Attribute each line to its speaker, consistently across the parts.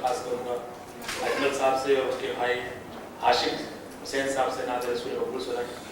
Speaker 1: درخواست کروں گا اجمل صاحب سے اور اس کے بھائی عاشق حسین صاحب سے نعت رسول مقبول سنائیں.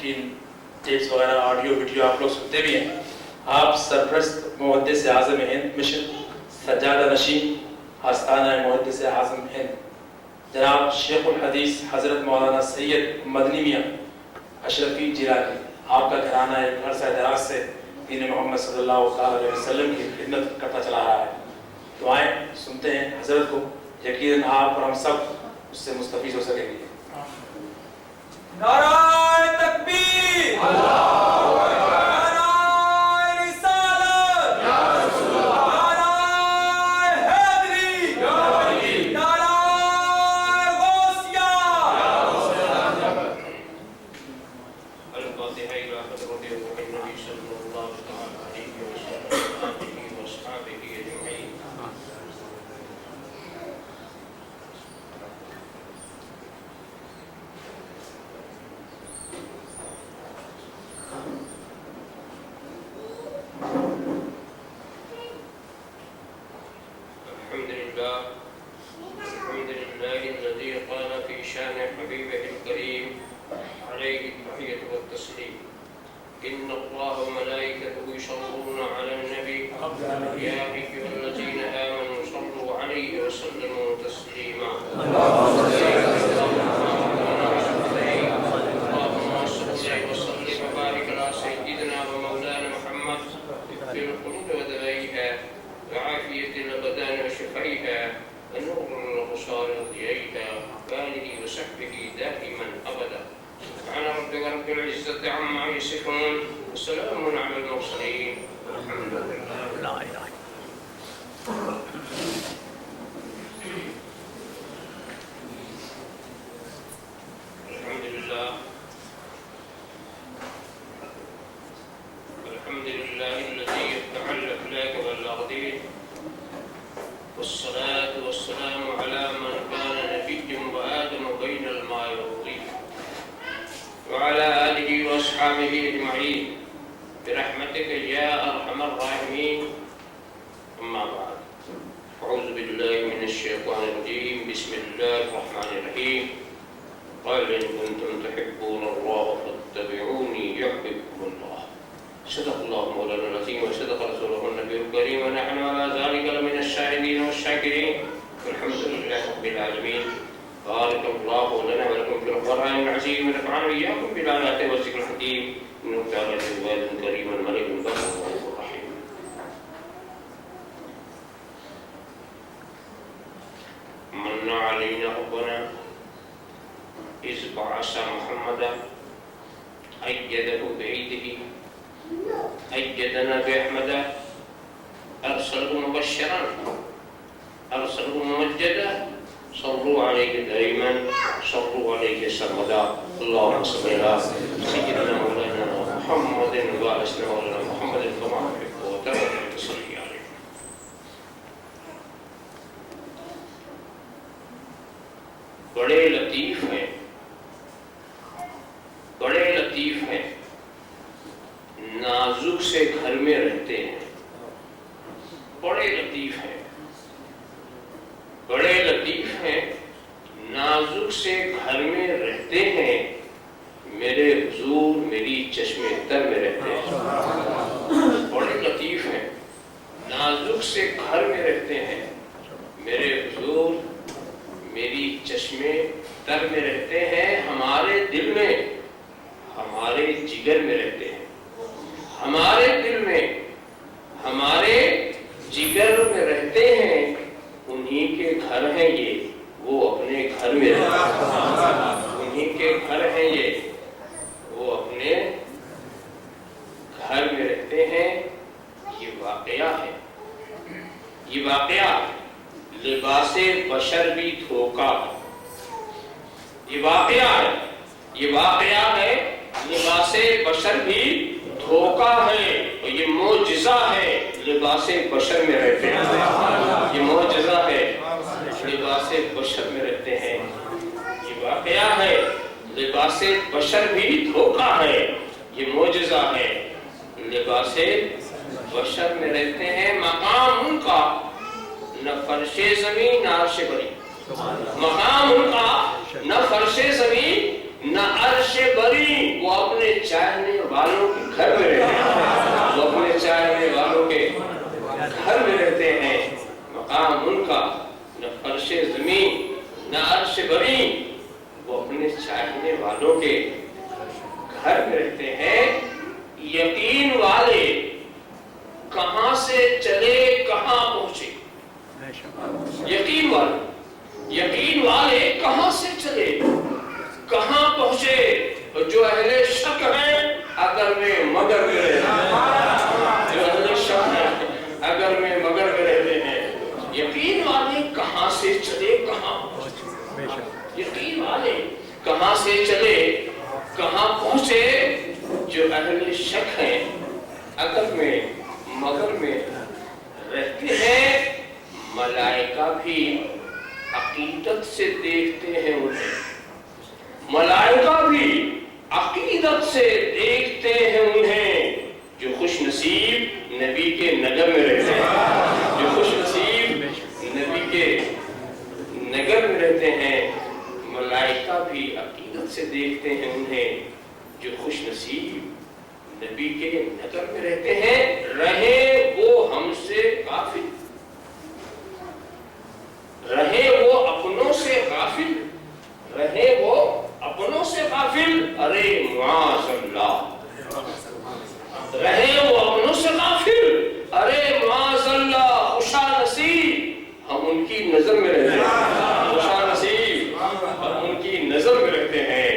Speaker 1: کی ٹیپس وغیرہ آڈیو ویڈیو آپ لوگ سنتے بھی ہیں. آپ سرپرست محدث اعظم ہند مشن سجادہ نشین آستانہ محدث اعظم ہند جناب شیخ الحدیث حضرت مولانا سید مدنی میاں اشرفی جیلانی، آپ کا گھرانہ ایک عرصہ دراز سے دین محمد صلی اللہ علیہ وسلم کی خدمت کرتا چلا رہا ہے. دعائیں سنتے ہیں حضرت کو، یقیناً آپ اور ہم سب اس سے مستفیض ہو سکیں گے.
Speaker 2: نعرہ تکبیر، نعرہ رسالت، نعرہ حیدری، نعرہ غوثیہ.
Speaker 3: الفاتحہ الی حضرت النبی صلی اللہ علیہ وسلم و اصحابہ اجمعین. الحمد لله الذي قال في شان حبيبه الكريم عليه التحية والتسليم. إن الله وملائكته يصلون على النبي يا أيها الذين آمنوا صلوا عليه وسلموا تسليما. اللهم صل وسلم وبارك على سيدنا ومولانا محمد في القلوب ودوائها وعافية الأبدان وشفائها ونور الأبصار وضيائها وآله وصحبه دائما أبدا. سبحان ربك رب العزة عما يصفون وسلام على المرسلين والحمد لله. الحمد لله الذي يفتعل الأفلاك والأرضين والصلاة والسلام على من كان نبي وآدم بين الماء والطين وعلى آله وأصحابه أجمعين برحمتك يا أرحم الراحمين. أما بعد، أعوذ بالله من الشيطان الرجيم. بسم الله الرحمن الرحيم. قال إن كنتم تحبون الله فاتبعوني يحببكم الله. صدق الله مولانا العظيم وصدق رسوله النبي الكريم ونحن على ذلك لمن الشاهدين والشاكرين والحمد لله رب العالمين. بارك الله لنا ولكم في القرآن العظيم ونفعنا وإياكم بالآيات والذكر الحكيم إنه تعالى جواد كريم ملك بر رؤوف رحيم. من علينا ربنا إذ بعث محمدا أيده بعيده أيدنا بأحمد أرسله مبشرا أرسله ممجدا صلوا عليه دائما صلوا عليه سرمدا. اللهم صل على سيدنا مولانا محمد وعلى مولانا محمد كما تحب وترضى تصلي عليه. بڑے لطیف ہیں، بڑے لطیف ہیں، نازک سے گھر میں رہتے ہیں. بڑے لطیف ہیں، بڑے لطیف ہیں، نازک سے گھر میں رہتے ہیں. میرے حضور میری چشمے تر میں رہتے ہیں. بڑے لطیف ہیں، نازک سے گھر میں رہتے ہیں. میرے حضور میری چشمے تر میں رہتے ہیں. ہمارے دل میں، ہمارے جگر میں رہتے ہیں. ہمارے دل میں، ہمارے جگر میں رہتے ہیں. انہی کے گھر ہیں یہ، وہ اپنے گھر میں رہتے ہیں. انہی کے گھر ہیں یہ، وہ اپنے گھر میں رہتے ہیں. یہ واقعہ ہے، یہ واقعہ لباس بشر بھی دھوکا ہے. یہ واقعہ ہے، یہ واقعہ ہے لباس بشر بھی دھوکا ہے. اور یہ معجزہ ہے لباس بشر میں رہتے ہیں. یہ معجزہ ہے لباس بشر میں رہتے ہیں. یہ واقعہ ہے لباس بشر بھی دھوکا ہے. یہ معجزہ ہے لباس بشر میں رہتے ہیں. مقام ان کا نہ فرش زمین نہ عرش بری. مقام ان کا نہ فرش زمین نہ عرش بری. وہ اپنے گھر میں رہتے ہیں، وہ اپنے چاہنے والوں کے گھر میں رہتے ہیں. مقام ان کا نہ فرش زمین نہ عرش بری، وہ اپنے چاہنے والوں کے گھر میں رہتے ہیں. یقین والے کہاں سے چلے کہاں پہنچے، یقین والے کہاں سے چلے کہاں پہنچے. اور جو اہل شک ہیں اگر میں مگر میں رہتے ہیں، جو اہل شک ہیں اگر میں مگر میں رہتے ہیں. یقین والے کہاں سے چلے کہاں پہنچے، یقین والے کہاں سے چلے کہاں پہنچے. جو اہل شک ہیں اگر میں مگر میں رہتے ہیں. ملائکہ بھی عقیدت سے دیکھتے ہیں انہیں، ملائکہ بھی عقیدت سے دیکھتے ہیں انہیں. جو خوش نصیب نبی کے نگر میں رہتے ہیں، جو خوش نصیب نبی کے نگر میں رہتے ہیں، ملائکہ بھی عقیدت سے دیکھتے ہیں انہیں. جو خوش نصیب نبی کے نگر میں رہتے ہیں. رہے وہ ہم سے غافل، رہے وہ اپنوں سے غافل، رہے وہ اپنوں سے غافل. ارے معاذ اللہ، رہے وہ اپنوں سے غافل، ارے معاذ اللہ. خوشا نصیب ہم ان کی نظر میں رہتے ہیں، خوشا نصیب ہم ان کی نظر میں رہتے ہیں.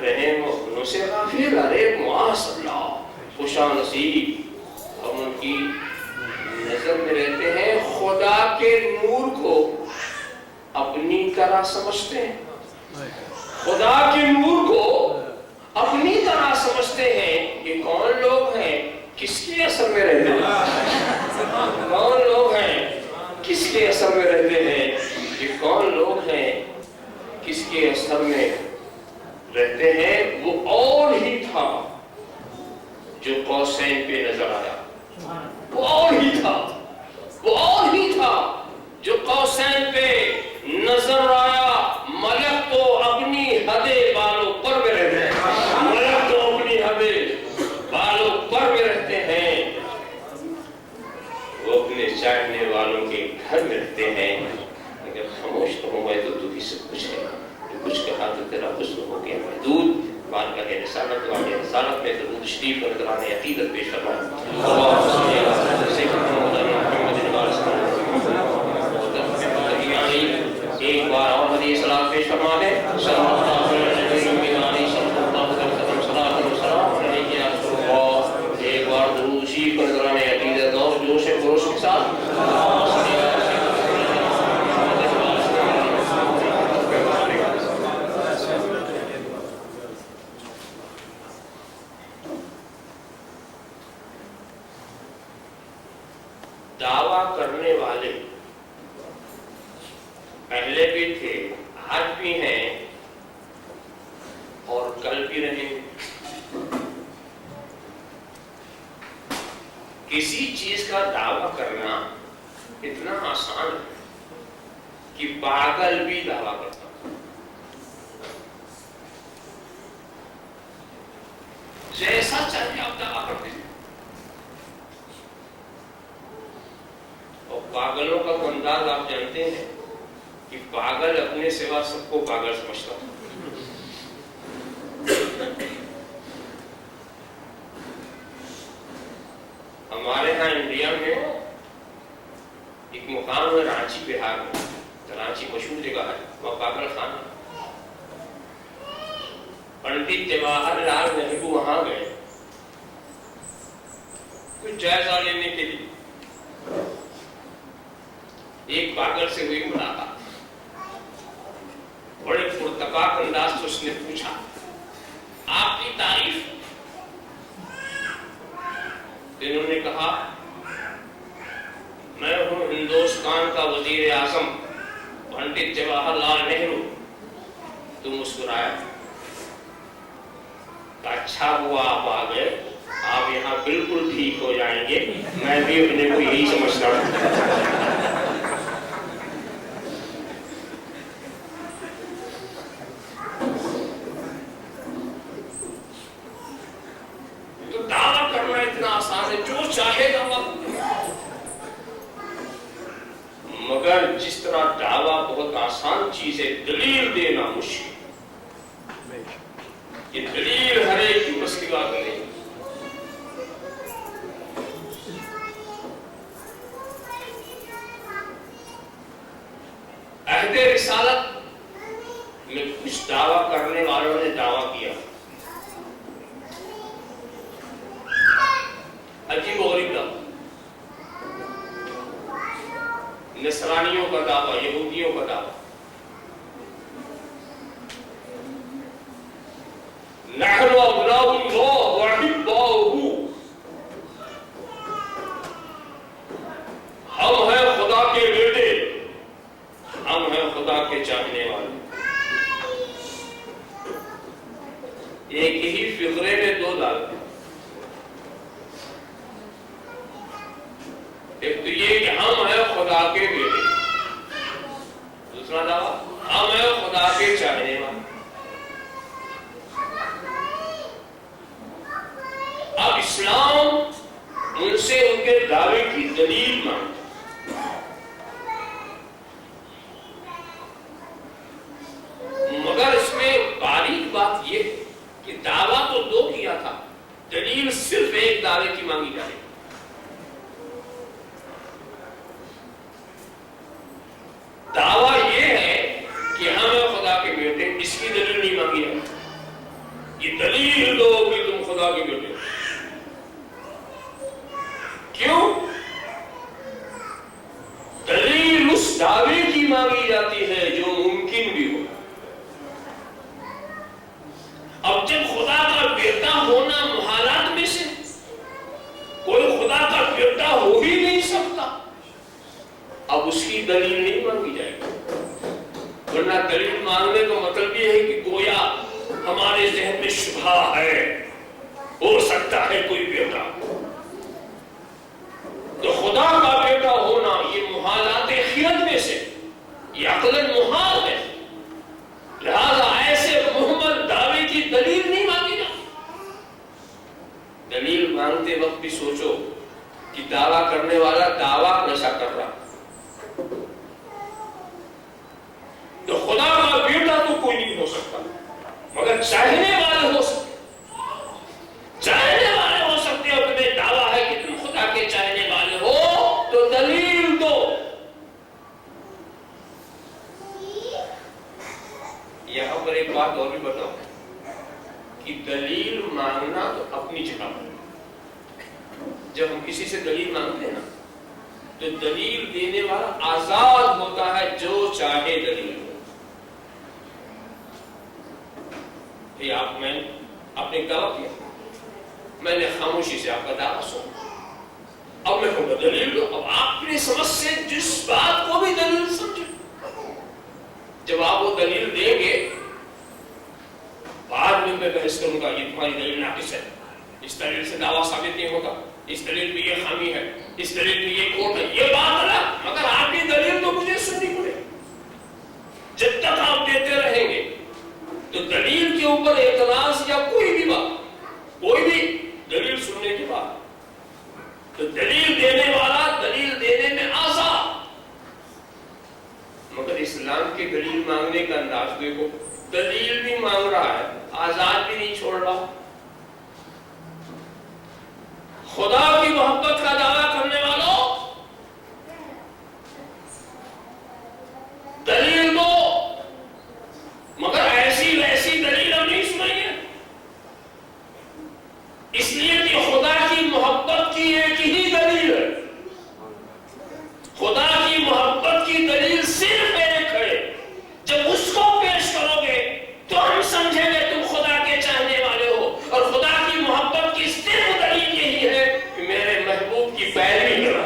Speaker 3: رہے وہ اپنوں سے غافل، ارے معاذ اللہ. خوشا نصیب ہم ان کی نظر میں رہتے ہیں. خدا کے نور کو اپنی طرح سمجھتے ہیں، خدا کے نور کو اپنی طرح سمجھتے ہیں. یہ کون لوگ ہیں کس کے اثر میں رہتے ہیں، کون لوگ ہیں کس کے اثر میں رہتے ہیں. یہ کون لوگ ہیں کس کے اثر میں رہتے ہیں. وہ اور ہی تھا جو قوسین پہ نظر آیا، وہ اور ہی تھا، وہ اور ہی تھا جو قوسین پہ نظر آیا. ملک تو اپنی حدے بالوں پر میں رہتے ہیں، ملک تو اپنی حدے بالوں پر میں رہتے ہیں. وہ اپنے چاہنے والوں کے گھر میں رہتے ہیں. اگر خاموش رہوں گا تو بھی سب کچھ ہے، جو کچھ کہا تو تیرا حسن ہو گیا محدود. بات کا ہے رسالت، واقع رسالت میں درود شریف اور قرآن عقیدت پیش فرمائیں. اللہم صلی علی سیدنا محمد وعلی آلہ. ایک بار اور حدیث صلاۃ پیش فرما دیں. صلی اللہ علیہ وسلم. ایک بار درود شریف اور قرآن عقیدت اور جوش خروش کے ساتھ. دعویٰ کرنے والے پہلے بھی تھے، آج بھی ہیں اور کل بھی رہیں گے. کسی چیز کا دعویٰ کرنا اتنا آسان ہے کہ پاگل بھی دعویٰ کرتا ہے. جیسا چاہے آپ دعویٰ کرتے ہیں. اور پاگلوں کا تو انداز آپ جانتے ہیں کہ پاگل اپنے سوا سب کو پاگل سمجھتا ہے. ہمارے ہاں انڈیا میں ایک مقام ہے رانچی بہار میں، رانچی مشہور جگہ ہے، وہاں پاگل خانہ. پنڈت جواہر لال نہرو وہاں گئے کچھ جائزہ لینے کے لیے. ایک پاگل سے ہوئی ملاقات، بڑے پرتپاک انداز سے اس نے پوچھا آپ کی تعریف. انہوں نے کہا میں ہوں ہندوستان کا وزیر اعظم پنڈت جواہر لال نہرو. تو مسکرایا. اچھا ہوا آپ آ گئے، آپ یہاں بالکل ٹھیک ہو جائیں گے، میں بھی اپنے کو یہی سمجھتا ہوں. تو دعویٰ اتنا آسان ہے، جو چاہے دعویٰ کرے، مگر جس طرح دعویٰ بہت آسان چیز ہے، دلیل دینا مشکل. یہ دلیل ہر ایک کی بس کی بات نہیں. عہد رسالت میں کچھ دعویٰ کرنے والوں نے دعویٰ کیا، عجیب و غریب دعویٰ. نصرانیوں کا دعویٰ، یہودیوں کا دعویٰ. نحن ابناء اللہ واحباؤہ، ہم ہیں خدا کے بیٹے، ہم ہیں خدا کے چاہنے والے. ایک ہی فقرے میں دو دعوے، ایک تو یہ کہ ہم ہیں خدا کے بیٹے، دوسرا دعویٰ ہم ہیں خدا کے چاہنے والے. اب اسلام ان سے ان کے دعوے کی دلیل مانگتا، مگر اس میں باریک بات یہ کہ دعویٰ تو دو کیا تھا، دلیل صرف ایک دعوے کی مانگی جائے. دعویٰ یہ ہے کہ ہم خدا کے بیٹے، اس کی دلیل نہیں مانگی جائے. یہ دلیل دو کہ تم خدا کے بیٹے ہو. کیوں؟ دلیل اس دعوے کی مانگی جاتی ہے جو ممکن بھی ہو. اب جب خدا کا بیٹا ہونا محالات میں سے، کوئی خدا کا بیٹا ہو ہی نہیں سکتا، اب اس کی دلیل نہیں مانگی جائے گی. ورنہ دلیل مانگنے کا مطلب یہ ہے کہ گویا ہمارے ذہن میں شبہ ہے، ہو سکتا ہے کوئی بیٹا. تو خدا کا بیٹا ہونا یہ محالات خیرت میں سے، یہ عقلاً محال ہے. لہذا ایسے محمل دعوے کی دلیل نہیں مانگی جاتی. دلیل مانگتے وقت بھی سوچو کہ دعویٰ کرنے والا دعویٰ کیسا کر رہا. تو خدا کا بیٹا تو کوئی نہیں ہو سکتا، مگر چاہنے والے ہو سکتے، چاہنے والے ہو سکتے. اور تمہیں دعویٰ ہے کہ تم خدا کے چاہنے والے ہو تو دلیل دو. یہاں پر ایک بات اور بھی بتاؤں کہ دلیل مانگنا تو اپنی جگہ پر. جب ہم کسی سے دلیل مانگتے ہیں نا تو دلیل دینے والا آزاد ہوتا ہے، جو چاہے دلیل ہو. آپ میں اپنے دعویٰ کیا، میں نے خاموشی سے آپ کا دعویٰ سنا، اب میں کہوں گا دلیل دو. اب آپ کی سمجھ سے جس بات کو بھی دلیل سمجھے، جب آپ وہ دلیل دیں گے بعد میں بحث کروں گا یہ تمہاری دلیل ناقص ہے، اس دلیل سے دعویٰ ثابت نہیں ہوتا، اس دلیل میں یہ خامی ہے، اس دلیل میں یہ کھوٹ ہے، یہ بات الگ. مگر آپ کی دلیل تو مجھے سننی پڑے. جب تک آپ دیتے رہیں گے تو دلیل کے اوپر اعتراض یا کوئی بھی بات، کوئی بھی دلیل سننے کے بعد تو دلیل دینے والا دلیل دینے میں آزاد. مگر اسلام کے دلیل مانگنے کا انداز دیکھو، دلیل بھی مانگ رہا ہے، آزاد بھی نہیں چھوڑ رہا. خدا کی محبت کا دعویٰ کرنے والوں دلیل دو، مگر ایسی ویسی دلیل ہم نہیں سنیں گے. اس لیے کہ خدا کی محبت کی ایک ہی دلیل ہے. خدا کی محبت کی دلیل صرف ایک ہے. جب اس کو پیش کرو گے تو ہم سمجھیں گے تم خدا کے چاہنے والے ہو. اور خدا کی محبت کی صرف دلیل یہی ہے کہ میرے محبوب کی پیروی کرو.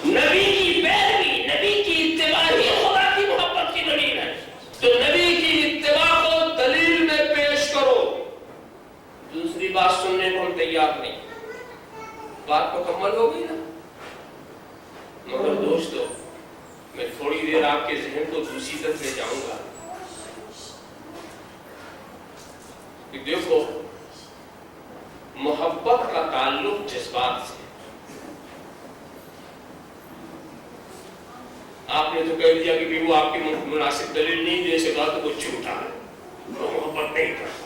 Speaker 3: نبی کی پیروی، نبی کی اتباع ہی خدا کی محبت کی دلیل ہے. تو نبی کی اتباع کو دلیل میں پیش کرو. دوسری بات سننے کو ہم تیار نہیں. بات مکمل ہو گئی نا؟ مگر دوستو، میں تھوڑی دیر آپ کے ذہن کو دوسری طرف لے جاؤں گا کہ دیکھو محبت کا تعلق جذبات سے. آپ نے تو کہہ دیا کہ وہ آپ کی مناسب دلیل نہیں دے سکا تو وہ جھوٹا ہے، وہ محبت نہیں کرتا.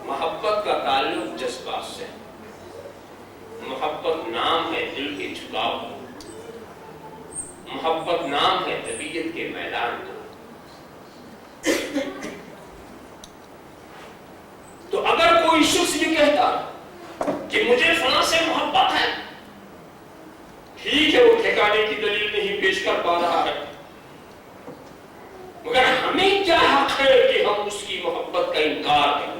Speaker 3: محبت کا تعلق جذبات سے. محبت نام ہے دل کے جھکاؤ، محبت نام ہے طبیعت کے میدان کا. تو اگر کوئی شخص یہ کہتا کہ مجھے فلاں سے محبت ہے، ٹھیک ہے، وہ ٹھکانے کی دلیل نہیں پیش کر پا رہا ہے، مگر ہمیں کیا حق ہے کہ ہم اس کی محبت کا انکار کریں؟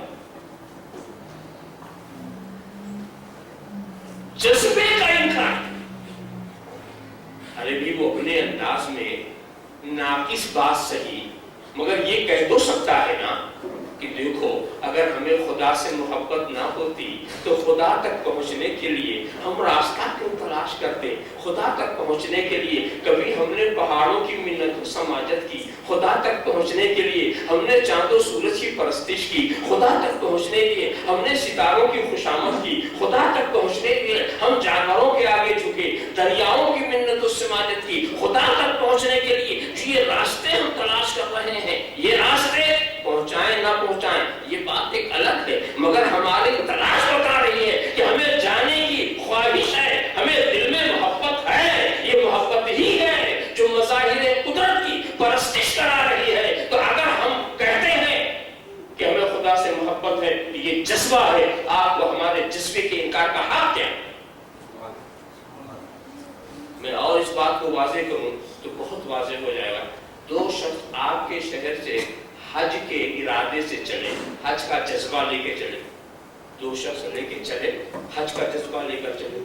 Speaker 3: جذبے کا انکار. ارے بھی وہ اپنے انداز میں ناقص بات صحیح، مگر یہ کہہ تو سکتا ہے نا کہ دیکھو اگر ہمیں خدا سے محبت نہ ہوتی تو خدا تک پہنچنے کے لیے ہم راستہ کیوں تلاش کرتے؟ خدا تک پہنچنے کے لیے کبھی ہم نے پہاڑوں کی منت و سماجت کی، خدا تک پہنچنے کے لیے ہم نے چاند و سورج کی پرستش کی، خدا تک پہنچنے کے لیے ہم نے ستاروں کی خوشامد کی، خدا تک پہنچنے کے لیے ہم جانوروں کے آگے جھکے، دریاؤں کی منت و سماجت کی. خدا تک پہنچنے کے لیے جو یہ راستے ہم تلاش کر رہے ہیں، یہ راستے پہنچائیں نہ پہنچائیں یہ بات ایک الگ ہے، مگر ہماری تلاش بتا رہی ہے کہ ہمیں جانے کی خواہش ہے، ہمیں دل میں محبت ہے. یہ محبت ہی ہے جو مظاہر قدرت کی پرستش کرا رہی ہے. تو اگر ہم کہتے ہیں کہ ہمیں خدا سے محبت ہے، یہ جذبہ ہے، آپ کو ہمارے جذبے کے انکار کا حق کیا؟ میں اور اس بات کو واضح کروں تو بہت واضح ہو جائے گا. دو شخص آپ کے شہر سے حج کے ارادے سے چلے، حج کا جذبہ لے کے چلے، دو شخص لے کے چلے، حج کا جذبہ لے کر چلے،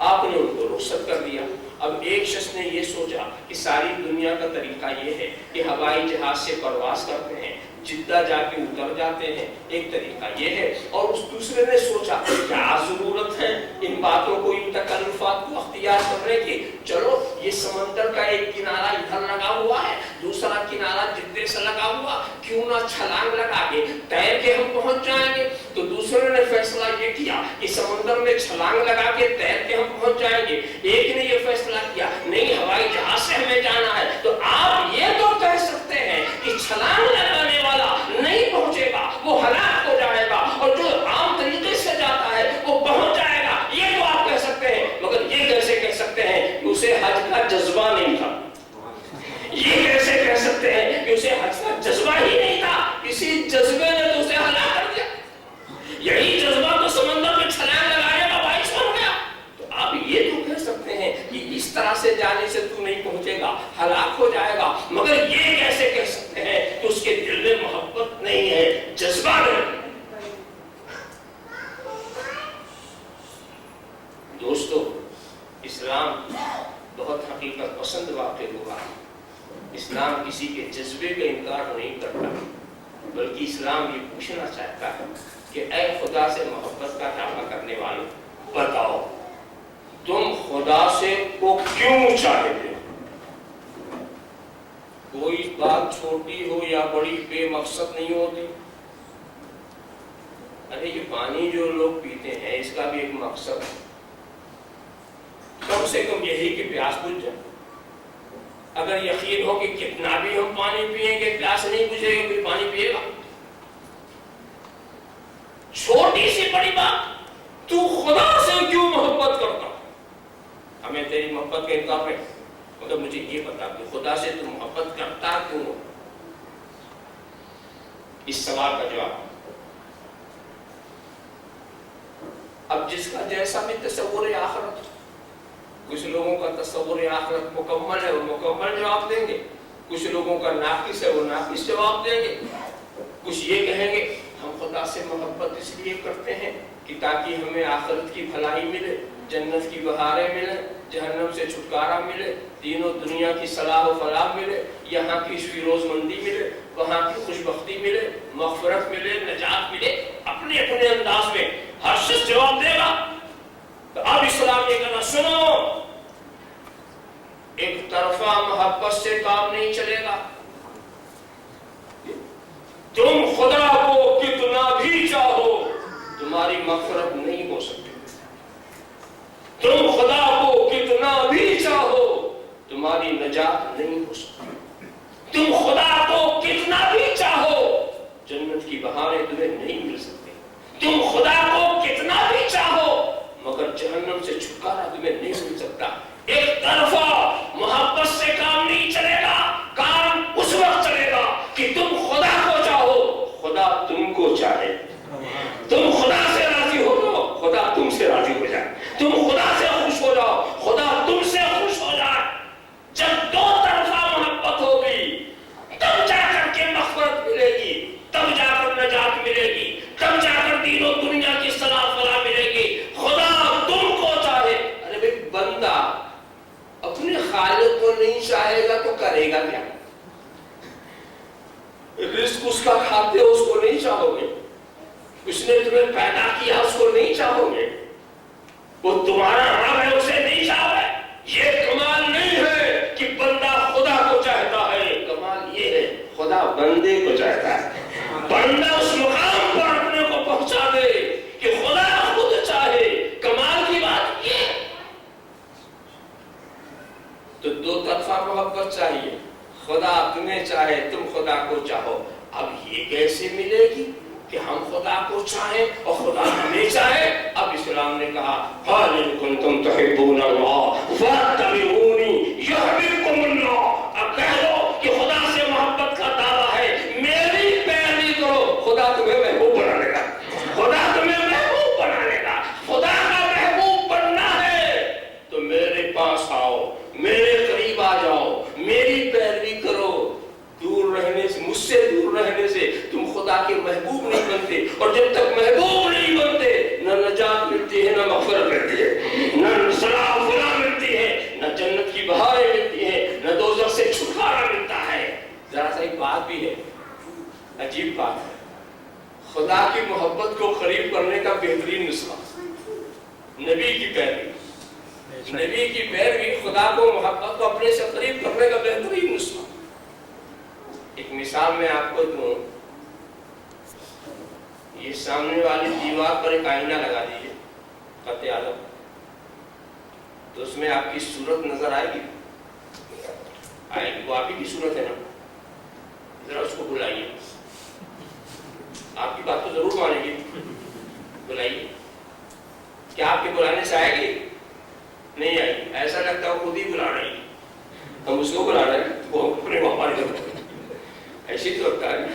Speaker 3: آپ نے ان کو رخصت کر دیا. اب ایک شخص نے یہ سوچا کہ ساری دنیا کا طریقہ یہ ہے کہ ہوائی جہاز سے پرواز کرتے ہیں، جدہ جا کے اتر جاتے ہیں، ایک طریقہ یہ ہے. اور اس دوسرے نے سوچا کیا ضرورت ہے ان باتوں کو، ان تکلفات کو اختیار کرنے کی؟ چلو یہ سمندر کا ایک کنارہ ادھر لگا ہوا ہے، دوسرا کنارہ جدے سے لگا ہوا، کیوں نہ چھلانگ لگا کے تیر کے ہم پہنچ جائیں گے. تو دوسرے نے فیصلہ یہ کیا کہ سمندر میں چھلانگ لگا کے تیر کے ہم پہنچ جائیں گے. ایک نے یہ فیصلہ کیا نہیں ہوائی جہاز سے ہمیں جانا ہے. تو آپ یہ تو کہہ سکتے ہیں کہ چھلانگ لگانے والا نہیں پہنچے گا، وہ ہلاک ہو جائے گا، اور جو عام طریقے سے جاتا ہے وہ پہنچ جائے گا. یہ تو آپ کہہ سکتے ہیں، مگر یہ کیسے کہہ سکتے ہیں کہ اسے حج کا جذبہ نہیں تھا؟ یہ کیسے کہہ سکتے ہیں کہ اسے حج کا جذبہ ہی نہیں تھا؟ کسی جذبے نے تو اسے ہلاک کر دیا. یہی جذبہ تو سمندر میں چھلانگ لگانے کا باعث بن گیا. تو آپ یہ تو کہہ سکتے ہیں کہ اس طرح سے جانے سے تو نہیں پہنچے گا، ہلاک ہو جائے گا، مگر یہ کیسے کہہ سکتے ہیں کہ اس کے دل میں محبت نہیں ہے، جذبہ نہیں؟ دوستو، اسلام بہت حقیقت پسند واقع ہوا. اسلام کسی کے جذبے کا انکار نہیں کرتا، بلکہ اسلام یہ پوچھنا چاہتا ہے کہ اے خدا سے محبت کا دعویٰ کرنے والوں، بتاؤ تم خدا سے کو کیوں چاہتے ہو؟ کوئی بات چھوٹی ہو یا بڑی بے مقصد نہیں ہوتی. ارے یہ پانی جو لوگ پیتے ہیں اس کا بھی ایک مقصد ہے، کم سے کم یہی کہ پیاس بجھ جائے. اگر یقین ہو کہ کتنا بھی ہم پانی پیئیں گے پیاس نہیں بجھے گا، کوئی پانی پیے گا؟ چھوٹی سی بڑی بات، تو خدا سے کیوں محبت کرتا؟ ہمیں تیری محبت کا انکار ہے، مگر مجھے یہ بتا کہ خدا سے تو محبت کرتا کیوں ہو؟ اس سوال کا جواب اب جس کا جیسا بھی تصور آخرت، کچھ لوگوں کا تصور آخرت مکمل ہے وہ مکمل جواب دیں گے، کچھ لوگوں کا ناقص ہے وہ ناقص جواب دیں گے. کچھ یہ کہیں گے ہم خدا سے محبت اس لیے کرتے ہیں کہ تاکہ ہمیں آخرت کی بھلائی ملے، جنت کی بہاریں ملے، جہنم سے چھٹکارا ملے، دین و دنیا کی صلاح و فلاح ملے، یہاں کی فیروز مندی ملے، وہاں کی خوش بختی ملے، مغفرت ملے، نجات ملے. اپنے اپنے انداز میں ہر شخص جواب دے گا. تو اب اسلام یہ کہنا سنو، ایک طرفہ محبت سے کام نہیں چلے گا. تم خدا کو مغفرت نہیں ہو سکتی. تم خدا کو کتنا بھی چاہو تمہاری نجات نہیں ہو سکتی. تم خدا کو کتنا بھی چاہو جنت کی بہاریں تمہیں نہیں مل سکتی. تم خدا کو کتنا بھی چاہو مگر جہنم سے چھٹکارا تمہیں نہیں مل سکتا. ایک طرفہ محبت سے کام نہیں چلے گا. کام اس وقت چلے گا کہ تم خدا کو چاہو, خدا تم کو چاہے. تم خدا سے راضی ہو جاؤ, خدا تم سے راضی ہو جائے. تم خدا سے خوش ہو جاؤ, خدا تم سے خوش ہو جائے. جب دو طرفہ محبت ہوگی تب جا کر کے مغفرت ملے گی, تب جا کر نجات ملے گی, تب جا کر دین و دنیا کی صلاح فلاح ملے گی. خدا تم کو چاہے. ارے بھائی بندہ اپنے خالق کو نہیں چاہے گا تو کرے گا کیا؟ رزق اس کا کھاتے ہو اس کو نہیں چاہو گے, اس نے تمہیں پیدا کیا اس کو نہیں چاہو گے, وہ تمہارا رب ہے اسے نہیں چاہو گے. یہ کمال نہیں ہے کہ بندہ خدا کو چاہتا ہے, کمال یہ ہے خدا بندے کو چاہتا ہے. بندہ اس مقام پر اپنے کو پہنچا دے کہ خدا خود چاہے. کمال کی بات یہ تو دو طرفہ محبت چاہیے. خدا تمہیں چاہے تم خدا کو چاہو. اب یہ کیسے ملے گی کہ ہم خدا کو چاہیں اور خدا ہمیں چاہے؟ اب اسلام نے کہا قَالْ إِن كُنتُمْ تُحِبُّونَ اللَّهَ فَاتَّبِعُونِي يُحْبِبْكُمُ اللَّهُ. اب کہہ دو کہ خدا سے محبت کا دعویٰ ہے, میری پیروی کرو, خدا تمہیں محبوب بنا لے گا. خدا تمہیں محبوب بنا لے گا. خدا کا محبوب بننا ہے تو میرے پاس آؤ, میرے قریب آ جاؤ, میری پیروی کرو. دور رہنے سے, مجھ سے دور رہنے سے تم خدا کے محبوب نہیں بنتے, اور جب تک محبوب نہیں بنتے نہ نجات ملتی ہے, نہ مغفرت ملتی ہے, نہ صلاح و فلاح ملتی ہے, نہ جنت کی بہاریں ملتی ہیں, نہ دوزخ سے چھٹکارا ملتا ہے. ذرا سا ایک بات بھی ہے, عجیب بات ہے. خدا کی محبت کو قریب کرنے کا بہترین نسخہ نبی کی پیروی. نبی کی پیروی خدا کو محبت کو اپنے سے قریب کرنے کا بہترین نسخہ. ایک مثال میں آپ کو دوں, یہ سامنے والی دیوار پر ایک آئینہ لگا دیجیے خط عالم, تو اس میں آپ کی صورت نظر آئے گی. آئے گی, وہ آپ ہی کی صورت ہے نا. ذرا اس کو بلائیے, آپ کی بات تو ضرور مانے گی. بلائیے, کیا آپ کے بلانے سے آئے گی؟ نہیں آئے گی. ایسا لگتا ہے وہ خود ہی بلا رہی ہے, ہم اس کو بلا رہے ہیں, وہ اپنے وہاں ایسی تو لگتا ہے.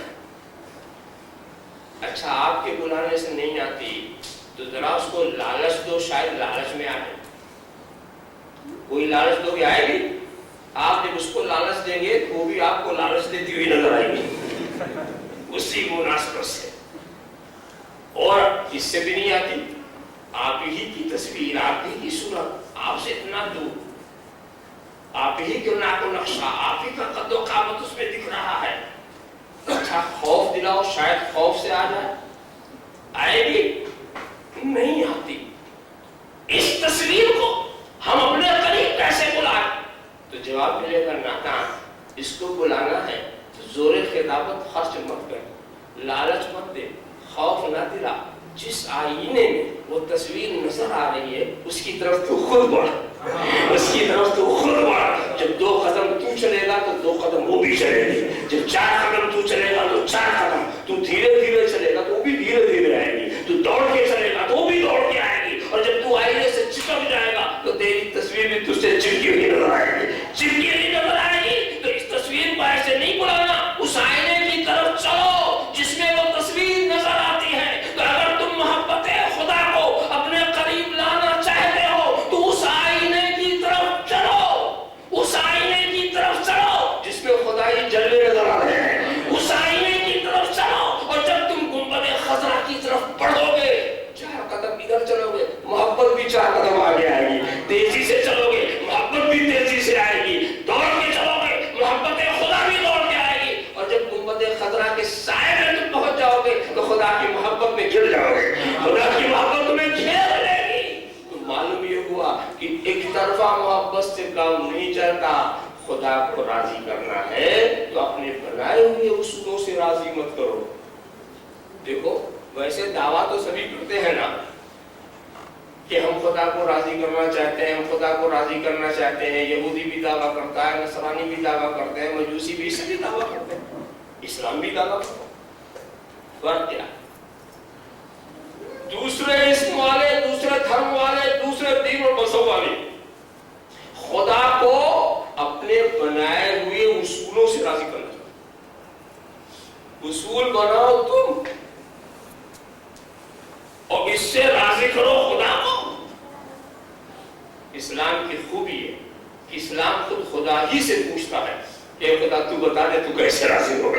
Speaker 3: اچھا آپ کے بلانے سے نہیں آتی تو ذرا اس کو لالچ دو, شاید لالچ میں آئے. کوئی لالچ دو کہ آئے گی. آپ جب اس کو لالچ دیں گے تو وہ بھی آپ کو لالچ دیتی ہوئی نظر آئے گی اسی مناسبت سے. اور اس سے بھی نہیں آتی, آپ ہی کی تصویر, آپ ہی کی صورت, آپ سے اتنا دور, آپ ہی کے ناک و نقشہ, آپ ہی کا قد و قامت اس میں دکھ رہا ہے. اچھا خوف دلاؤ, شاید خوف سے آ جائے. آئے گی؟ نہیں آتی. اس تصویر کو ہم اپنے قریب کیسے بلائیں؟ تو جواب ملے گا ناکام. اس کو بلانا ہے تو زور خطابت خرچ مت کر, لالچ مت دے, خوف نہ دلا. جس آئینے میں وہ تصویر نظر آ رہی ہے اس کی طرف تو خود بڑھ, اس کی طرف تو خود بڑھ. جب 2 قدم تو چلے گا تو 2 قدم وہ بھی چلے گی. جب 4 قدم تو چلے گا تو 4 قدم. تو دھیرے دھیرے چلے گا تو وہ بھی دھیرے دھیرے آئے گی. تو دوڑ کے چلے گا تو وہ بھی دوڑ کے آئے گی. اور جب تو آئینے سے چپک جائے گا تو تیری تصویر بھی تجھ سے چپکی ہوئی نظر آئے گی. چپکی ہوئی نظر آئے گی تو اس تصویر کو ایسے نہیں بلانا, اس آئینے کی طرف چلو جس میں وہ تصویر نظر آتی ہے. تو اگر تم محبت خدا کو اپنے قریب لانا چاہتے ہو تو اس آئینے کی طرف چلو, اس آئینے کی طرف چلو جس میں خدائی جلوے نظر آ رہے ہیں. اس آئینے کی طرف چلو, اور جب تم گنبد خضرا کی طرف بڑھو گے 4 قدم ادھر چلو گے, محبت بھی 4 قدم آگے آئے گی. تیزی سے چلو گے, محبت بھی تیزی سے آئے گی. دوڑ کے چلو گے, محبت خدا بھی دوڑ کے آئے گی. اور جب گنبد خضرا کے سائے میں تم پہنچ جاؤ گے تو خدا کی محبت میں گر جاؤ گے, خدا کی محبت تمہیں گھیر لے گی. تو معلوم یہ ہوا کہ ایک طرفہ محبت سے کام نہیں چلتا. خدا کو راضی کرنا ہے تو اپنے بنائے ہوئے اصولوں سے راضی مت کرو. دیکھو ویسے دعویٰ تو سبھی کرتے ہیں نا, خدا کو راضی کرنا چاہتے ہیں، ہم خدا کو راضی کرنا چاہتے ہیں. یہودی بھی دعویٰ کرتا ہے، نصرانی بھی دعویٰ کرتے ہیں، مجوسی بھی اسے بھی دعویٰ کرتے ہیں، اسلام بھی دعویٰ کرتا ہے. فرق کیا؟ دوسرے اسم والے، دوسرے دھرم والے، دوسرے دین اور مذہب والے خدا کو اپنے بنائے ہوئے اصولوں سے راضی کرنا چاہتے. اصول بناؤ تم اور اس سے راضی کرو خدا کو. اسلام کی خوبی ہے کہ اسلام خود خدا ہی سے پوچھتا ہے کہ خدا تو بتا دے تو کیسے راضی ہوگا.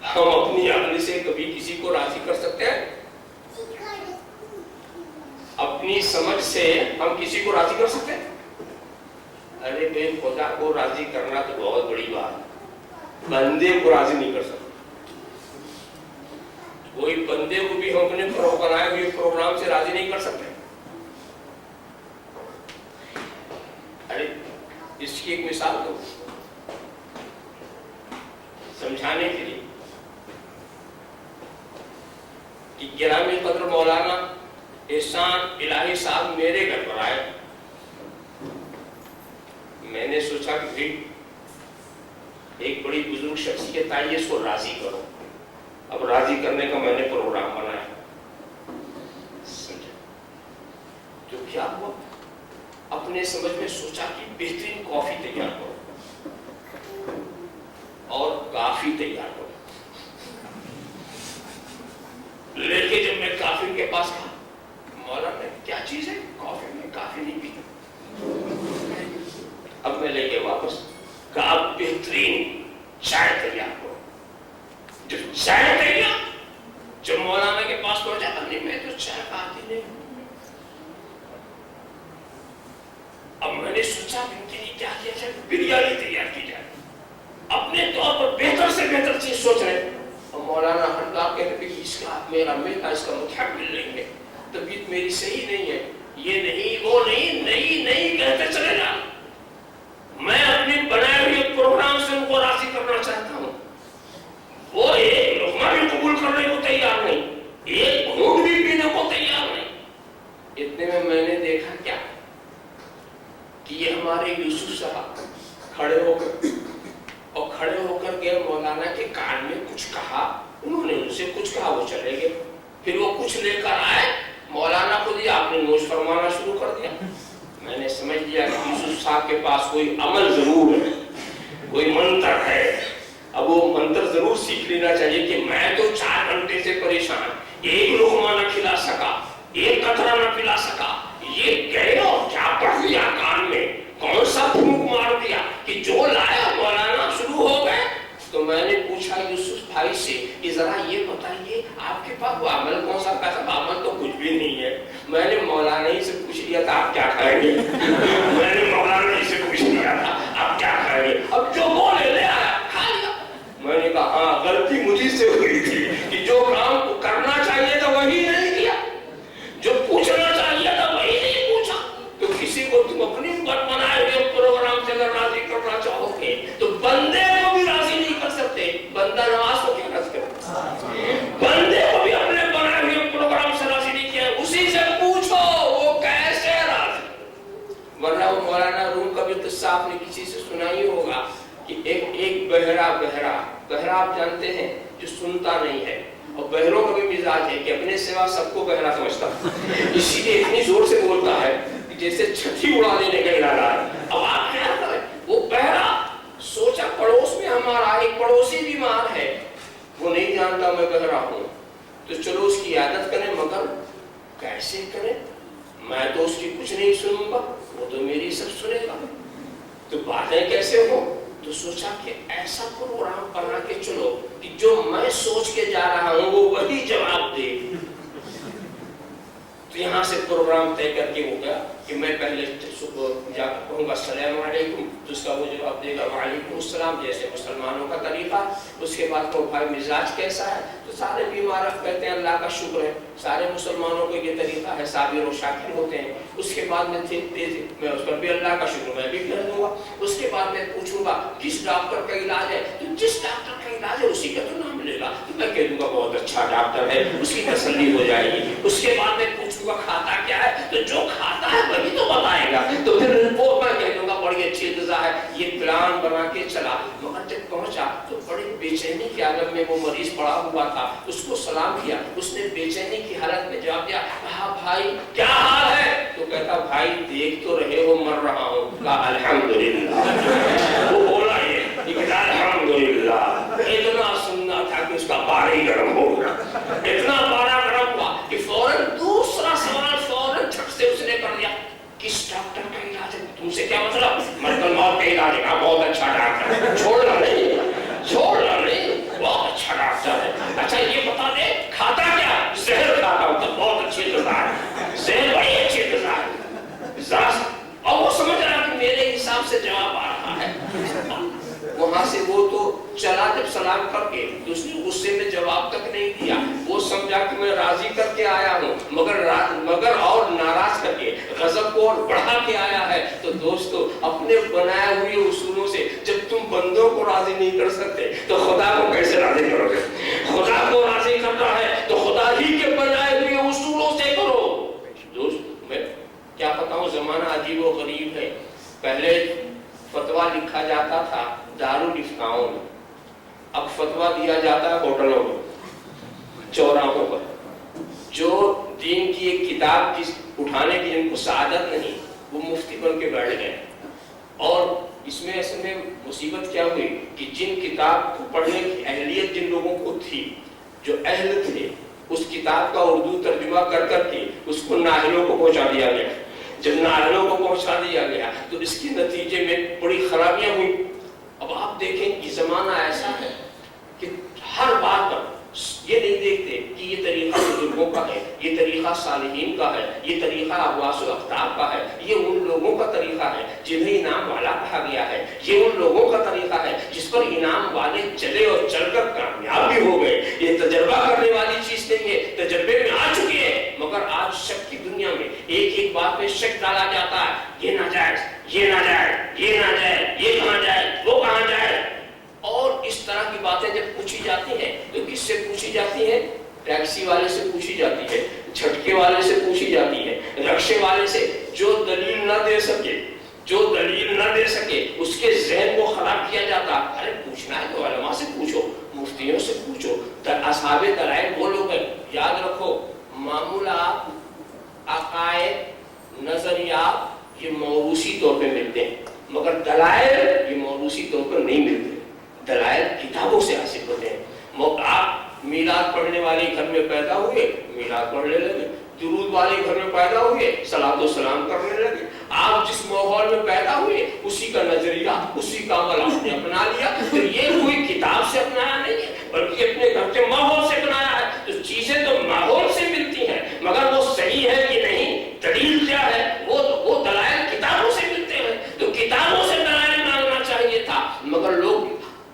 Speaker 3: ہم اپنی عقل سے کبھی کسی کو راضی کر سکتے ہیں؟ اپنی سمجھ سے ہم کسی کو راضی کر سکتے ہیں؟ ارے بے خدا کو راضی کرنا تو بہت بڑی بات ہے، بندے کو راضی نہیں کر سکتے. کوئی بندے کو بھی ہم اپنے بنائے ہوئے پروگرام سے راضی نہیں کر سکتے. ارے اس کی ایک مثال دو سمجھانے کے لیے کہ گرامی قدر مولانا احسان الہی صاحب میرے گھر پر آئے. میں نے سوچا کہ بھائی ایک بڑی بزرگ شخصیت آئی ہے، اس کو راضی کرو. اب راضی کرنے کا میں نے پروگرام بنایا. سمجھا تو کیا ہوا؟ اپنے سمجھ میں سوچا کہ بہترین کافی تیار کرو اور کافی تیار کرو. لے کے جب میں کافی کے پاس کھا، مولانا کیا چیز ہے؟ کافی میں کافی نہیں پیتا. اب میں لے کے واپس کہا بہترین چائے تیار کرو. جو چائے تیار جب مولانا کے پاس پہنچا، نہیں میں تو چائے کھاتی نہیں. اب میں نے سوچا ان کے لیے کیا کیا جائے، بریانی تیار کی جائے. اپنے طور پر بہتر سے بہتر چیز سوچ رہے. اور مولانا ہردار کہتے ہیں کہ اس کا میرا میرا اس کا متحمل نہیں ہے، طبیعت میری صحیح نہیں ہے، یہ نہیں وہ نہیں نہیں نہیں کہتے چلے جا. میں اپنی بنائے ہوئے پروگرام سے ان کو راضی کرنا چاہتا ہوں. وہ ایک لقمہ بھی قبول کرنے کو تیار نہیں، ایک گھونٹ بھی پینے کو تیار نہیں. اتنے میں نے دیکھا کیا کہ یہ ہمارے یوسف صاحب کھڑے ہو کر کے مولانا کے کان میں کچھ کہا. انہوں نے ان سے کچھ کہا، وہ چلے گئے. پھر وہ کچھ لے کر آئے، مولانا کو دیا، آپ نے نوش فرمانا شروع کر دیا. میں نے سمجھ لیا کہ یوسف صاحب کے پاس کوئی عمل ضرور ہے، کوئی منتر ہے. اب وہ منتر ضرور سیکھ لینا چاہیے کہ میں تو 4 گھنٹے سے پریشان، ایک لقمہ نہ کھلا سکا، ایک قطرہ نہ پلا سکا. یہ گئے اور کیا پڑھ لیا کان میں، کون سا پھونک مار دیا کہ جو لایا مولانا شروع ہو گئے. تو میں نے پوچھا یوسف بھائی سے کہ ذرا یہ بتائیے آپ کے پاس وہ عمل کون سا؟ کہا عمل تو کچھ بھی نہیں ہے. میں نے مولانا ہی سے پوچھ لیا تھا آپ کیا کھائیں گے. میں نے مولانا ہی سے پوچھ لیا تھا آپ کیا کھائیں گے. اب جو وہ لے آیا کھا لیا. میں نے کہا ہاں غلطی مجھے سے ہوئی تھی کہ جو کام کو کرنا چاہیے تھا وہی نہیں کیا، جو پوچھنا چاہیے تھا وہی نہیں پوچھا. تو کسی کو تم اپنی بنائے ہوئے پروگرام سے اگر راضی کرنا چاہو گے تو بندے کو بھی راضی نہیں کر سکتے. بندہ نماز کو کیا راضی کرے؟ بندے کو بھی اپنے بنائے ہوئے پروگرام سے راضی نہیں کیا. اسی سے پوچھو وہ کیسے راضی. ورنہ وہ مولانا روم کا بھی قصہ آپ نے کسی سے سنا ہی ہوگا کہ ایک بہرا آپ جانتے ہیں جو سنتا نہیں ہے. اور بہروں کا بھی مزاج ہے کہ اپنے سوا سب کو بہرا سمجھتا، اسی لیے اتنی زور سے بولتا ہے جیسے چھٹی اڑا دینے کا ارادہ ہے. اب آپ کیا کریں؟ وہ بہرا سوچا پڑوس میں ہمارا ایک پڑوسی بیمار ہے، وہ نہیں جانتا میں بہرا ہوں، تو چلو اس کی عادت کریں. مگر کیسے کریں؟ میں تو اس کی کچھ نہیں سنوں گا، وہ تو میری سب سنے گا. تو باتیں کیسے ہو؟ تو سوچا کہ ایسا پروگرام بنا کے چلو کہ جو میں سوچ کے جا رہا ہوں وہ وہی جواب دے. تو یہاں سے پروگرام طے کر کے ہو گیا کہ میں پہلے جا کر کہوں گا السلام علیکم، تو اس کا وہ جواب دے گا وعلیکم السلام، جیسے مسلمانوں کا طریقہ. اس کے بعد وہ بھائی مزاج کیسا ہے؟ تو سارے بیمار کہتے ہیں اللہ کا شکر ہے. سارے مسلمانوں کو یہ طریقہ ہے، صابر و شاکر ہوتے ہیں. اس کے بعد میں میں اس پر بھی اللہ کا شکر میں بھی کر دوں گا. اس کے بعد میں پوچھوں گا کس ڈاکٹر کا علاج ہے، تو جس ڈاکٹر کا علاج ہے اسی کا تو نام لے گا، میں کہہ دوں گا بہت اچھا ڈاکٹر ہے، اس کی تسلی ہو جائے گی. اس کے بعد میں پوچھوں گا کھاتا کیا ہے، تو جو کھاتا ہے وہی تو بتائے گا. تو پھر رپورٹ میں کہہ دوں گا بڑی اچھی غذا ہے، یہ پلان بنا کے چلا. مگر جب پہنچا تو بڑی بے چینی کی حالت میں وہ مریض پڑا ہوا تھا. اس کو سلام کیا، اس نے بے چینی کی حالت میں جواب دیا، کہا بھائی کیا حال ہے؟ تو کہتا بھائی دیکھ تو رہے ہو مر رہا ہوں. کہا الحمدللہ. وہ بولا یہ الحمدللہ. اتنا سننا تھا کہ اس کا پارا ہی گرم ہو گیا، اتنا پارا گرم ہوا کہ فوراً دوسرا سوال فوراً جھٹ سے اس نے کر دیا، کس ڈاکٹر کا علاج ہے؟ تم سے کیا مطلب؟ مردل موت کا علاج ہے. بہت اچھا ڈاکٹر ہے، چھوڑنا نہیں، بہت اچھا ڈاکٹر ہے. اچھا یہ بتا دے کھاتا کیا؟ زہر کھاتا ہوں. تو بہت اچھی غذا ہے، زہر بڑی اچھی غذا ہے. اور وہ سمجھ رہا کہ میرے حساب سے جواب آ رہا ہے. وہاں سے وہ تو چلا جب سلام کر کے، تو اس نے غصے میں جواب تک نہیں دیا. وہ سمجھا کہ میں راضی کر کے آیا ہوں، مگر اور ناراض کر کے، غضب کو اور بڑھا کے آیا ہے. تو دوستو اپنے بنائے ہوئے اصولوں سے جب تم بندوں کو راضی نہیں کر سکتے تو خدا کو کیسے راضی کرو گے؟ خدا کو راضی کرنا ہے تو خدا ہی کے بنائے ہوئے اصولوں سے کرو. دوست میں کیا بتاؤں، زمانہ عجیب و غریب ہے. پہلے فتویٰ لکھا جاتا تھا دارالفتاؤں میں، اب فتویٰ دیا جاتا ہے ہوٹلوں میں، چوراہوں پر. جو دین کی ایک کتاب کی اٹھانے کی جن کو سعادت نہیں، وہ مفتی بن کے بیٹھ گئے. اور اس میں اصل میں مصیبت کیا ہوئی کہ جن کتاب کو پڑھنے کی اہلیت جن لوگوں کو تھی، جو اہل تھے، اس کتاب کا اردو ترجمہ کر کے اس کو نااہلوں کو پہنچا دیا گیا. جب نااہلوں کو پہنچا دیا گیا تو اس کے نتیجے میں بڑی خرابیاں ہوئی. اب آپ دیکھیں کہ زمانہ ایسا ہے کہ ہر بات پر یہ نہیں دیکھتے کہ یہ طریقہ بزرگوں کا ہے، یہ طریقہ صالحین کا ہے، یہ طریقہ ابواس و اختاب کا ہے، یہ ان لوگوں کا طریقہ ہے جنہیں انعام والا کہا گیا ہے، یہ ان لوگوں کا طریقہ ہے جس پر انعام والے چلے اور چل کر کامیاب بھی ہو گئے. یہ تجربہ کرنے والی چیز نہیں ہے، تجربے میں آ چکی ہے. مگر آج شک کی دنیا میں ایک بات میں شک ڈالا جاتا ہے، یہ ناجائز، یہ ناجائز، یہ ناجائز، یہ کہاں جائے، وہ کہاں جائے. اور اس طرح کی باتیں جب پوچھی جاتی ہیں تو کس سے پوچھی جاتی ہیں؟ ٹیکسی والے سے پوچھی جاتی ہے، جھٹکے والے سے پوچھی جاتی ہے، رکشے والے سے. جو دلیل نہ دے سکے اس کے ذہن کو خراب کیا جاتا. ارے پوچھنا ہے تو علماء سے پوچھو، مفتیوں سے پوچھو. اصحاب دلائل وہ لوگ ہیں. یاد رکھو معمولات، عقائد، نظریات یہ موروثی طور پہ ملتے ہیں، مگر دلائل یہ موروثی طور پر نہیں ملتے. دلائل کتابوں سے حاصل ہوتے ہیں. آپ میلاد پڑھنے والے گھر میں پیدا ہوئے، میلاد پڑھنے لگے. درود والے گھر میں پیدا ہوئے، صلاۃ و سلام کرنے لگے. آپ جس ماحول میں پیدا ہوئے اسی کا نظریہ، اسی کا عمل آپ نے اپنا لیا. تو یہ کوئی کتاب سے اپنایا نہیں ہے بلکہ اپنے گھر کے ماحول سے اپنایا ہے. تو چیزیں تو ماحول سے ملتی ہیں، مگر وہ صحیح ہے کہ نہیں، دلیل کیا ہے، وہ دلائل کتابوں سے ملتے ہیں. تو کتابوں سے دلائل مانگنا چاہیے تھا، مگر لوگ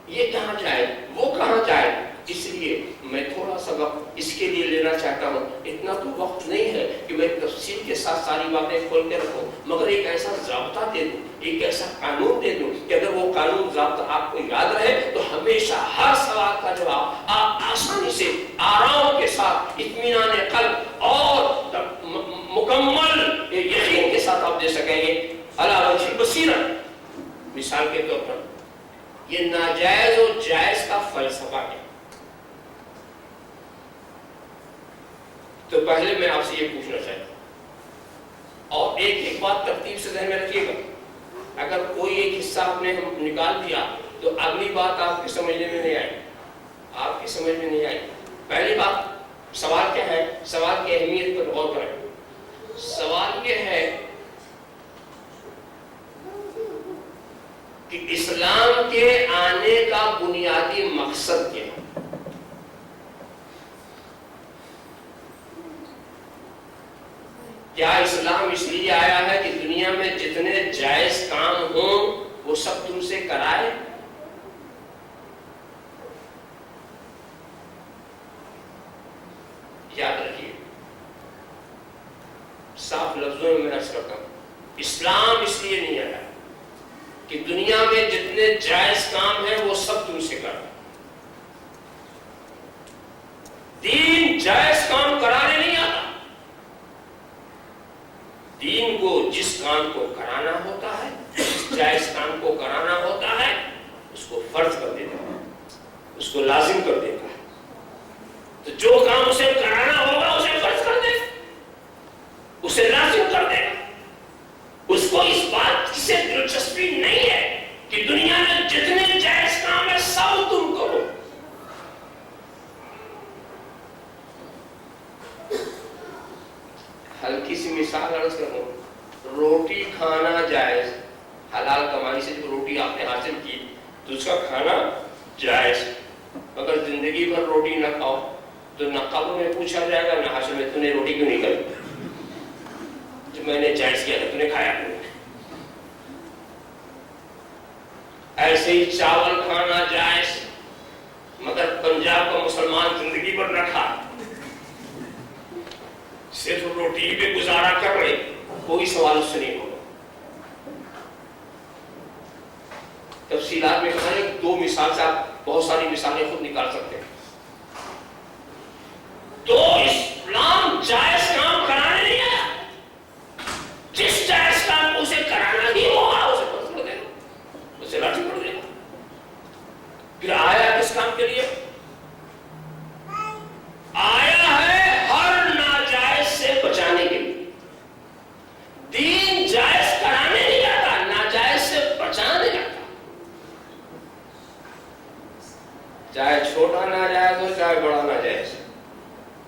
Speaker 3: یہ کہاں جائے، وہ کہاں جائے. اس لیے میں تھوڑا سا وقت اس کے لیے لینا چاہتا ہوں. اتنا تو وقت نہیں ہے کہ میں تفصیل کے ساتھ ساری باتیں کھول کے رکھوں، مگر ایک ایسا ضابطہ دے دوں، ایک ایسا قانون دے دوں کہ اگر وہ قانون ضابطہ آپ کو یاد رہے تو ہمیشہ ہر سوال کا جواب آپ آسانی سے، آرام کے ساتھ، اطمینان قلب اور مکمل یقین کے ساتھ آپ دے سکیں گے. علی وجہ بصیرت. مثال کے طور پر یہ ناجائز اور جائز کا فلسفہ ہے. تو پہلے میں آپ سے یہ پوچھنا چاہتا ہوں، اور ایک بات ترتیب سے ذہن میں رکھیے گا. اگر کوئی ایک حصہ آپ نے نکال دیا تو اگلی بات آپ کی سمجھنے میں نہیں آئی. پہلی بات سوال کیا ہے، سوال کی اہمیت پر غور کریں. سوال یہ ہے کہ اسلام کے آنے کا بنیادی مقصد کیا ہے. کیا اسلام اس لیے آیا ہے کہ دنیا میں جتنے جائز کام ہوں وہ سب تم سے کرائے؟ یاد رکھیے، صاف لفظوں میں عرض کرتا ہوں، اسلام اس لیے نہیں آیا کہ دنیا میں جتنے جائز کام ہیں وہ سب تم سے کرائے. جس کام کو کرانا ہوتا ہے، جس جائز کام کو کرانا ہوتا ہے، اس کو فرض کر دیتا ہے، اس کو لازم کر دیتا ہے۔ تو جو کام اسے کرانا ہوگا اسے فرض کر دے، اسے لازم کر دے۔ اس کو اس بات سے دلچسپی نہیں ہے کہ دنیا میں جتنے جائز کام ہے سب تم کرو۔ ہلکی سی مثال عرض کروں، روٹی کھانا جائز، حلال کمائی سے جو روٹی آپ نے حاصل کی تو اس کا کھانا جائز، اگر زندگی بھر روٹی نہ کھاؤ تو نہ قبر میں پوچھا جائے گا نہ حشر میں تو نے روٹی کیوں نہیں کری، جو میں نے جائز کیا تھا تو نے کھایا کیوں نہیں۔ ایسے ہی چاول کھانا جائز، مگر پنجاب کا مسلمان زندگی بھر نہ کھا، صرف روٹی پہ گزارا کر رہے، کوئی سوال اس سے نہیں ہوگا۔ تفصیلات میں کہا ہے، دو مثال سے آپ بہت ساری مثالیں خود نکال سکتے ہیں۔ تو اسلام جائز کام کرانے نہیں آیا، جس جائز کام کو اسے کرانا ہی ہوگا اسے فرض کر دے گا، اسے لازم کر دے گا۔ پھر آیا کس کام کے لیے؟ آیا ہے ہر ناجائز سے بچانے کے لیے۔ دین جائز کرانے نہیں آتا، ناجائز سے بچانے آتا، چاہے چھوٹا ناجائز ہو چاہے بڑا ناجائز۔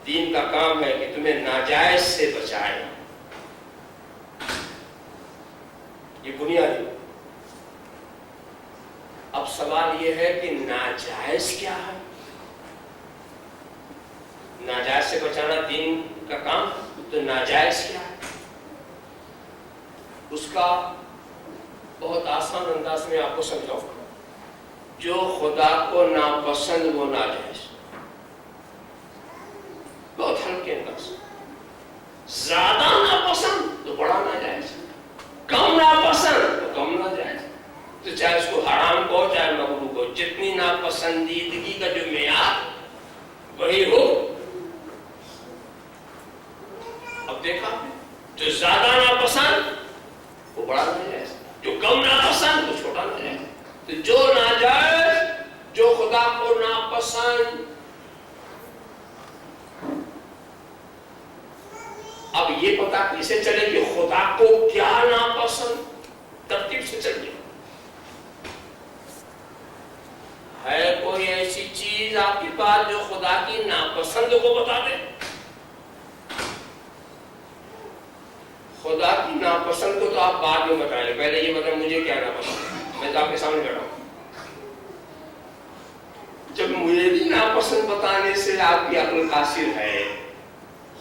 Speaker 3: دین کا کام ہے کہ تمہیں ناجائز سے بچائے، یہ بنیادی۔ اب سوال یہ ہے کہ ناجائز کیا ہے؟ ناجائز سے بچانا دین کا کام، تو ناجائز کیا ہے؟ اس کا بہت آسان انداز میں آپ کو سمجھاؤں گا۔ جو خدا کو ناپسند وہ ناجائز، بہت ہلکے انداز۔ زیادہ ناپسند تو بڑا ناجائز، کم ناپسند تو کم ناجائز۔ تو چاہے اس کو حرام کو چاہے مکروہ کو، جتنی ناپسندیدگی کا جو معیار وہی ہو۔ اب دیکھا، جو زیادہ ناپسند وہ بڑا ناجائز، جو کم ناپسند وہ چھوٹا ناجائز۔ تو جو ناجائز، جو خدا کو ناپسند، اب یہ پتا کیسے چلے کہ خدا کو کیا ناپسند؟ ترتیب سے چلیے۔ ہے کوئی ایسی چیز آپ کے پاس جو خدا کی ناپسند کو بتا دے؟ خدا کی ناپسند کو تو آپ بعد میں بتائیں، پہلے یہ بتائیں مجھے کیا ناپسند ہے۔ میں تو آپ کے سامنے بیٹھا ہوں، جب میری ناپسند بتانے سے آپ کی عقل قاصر ہے،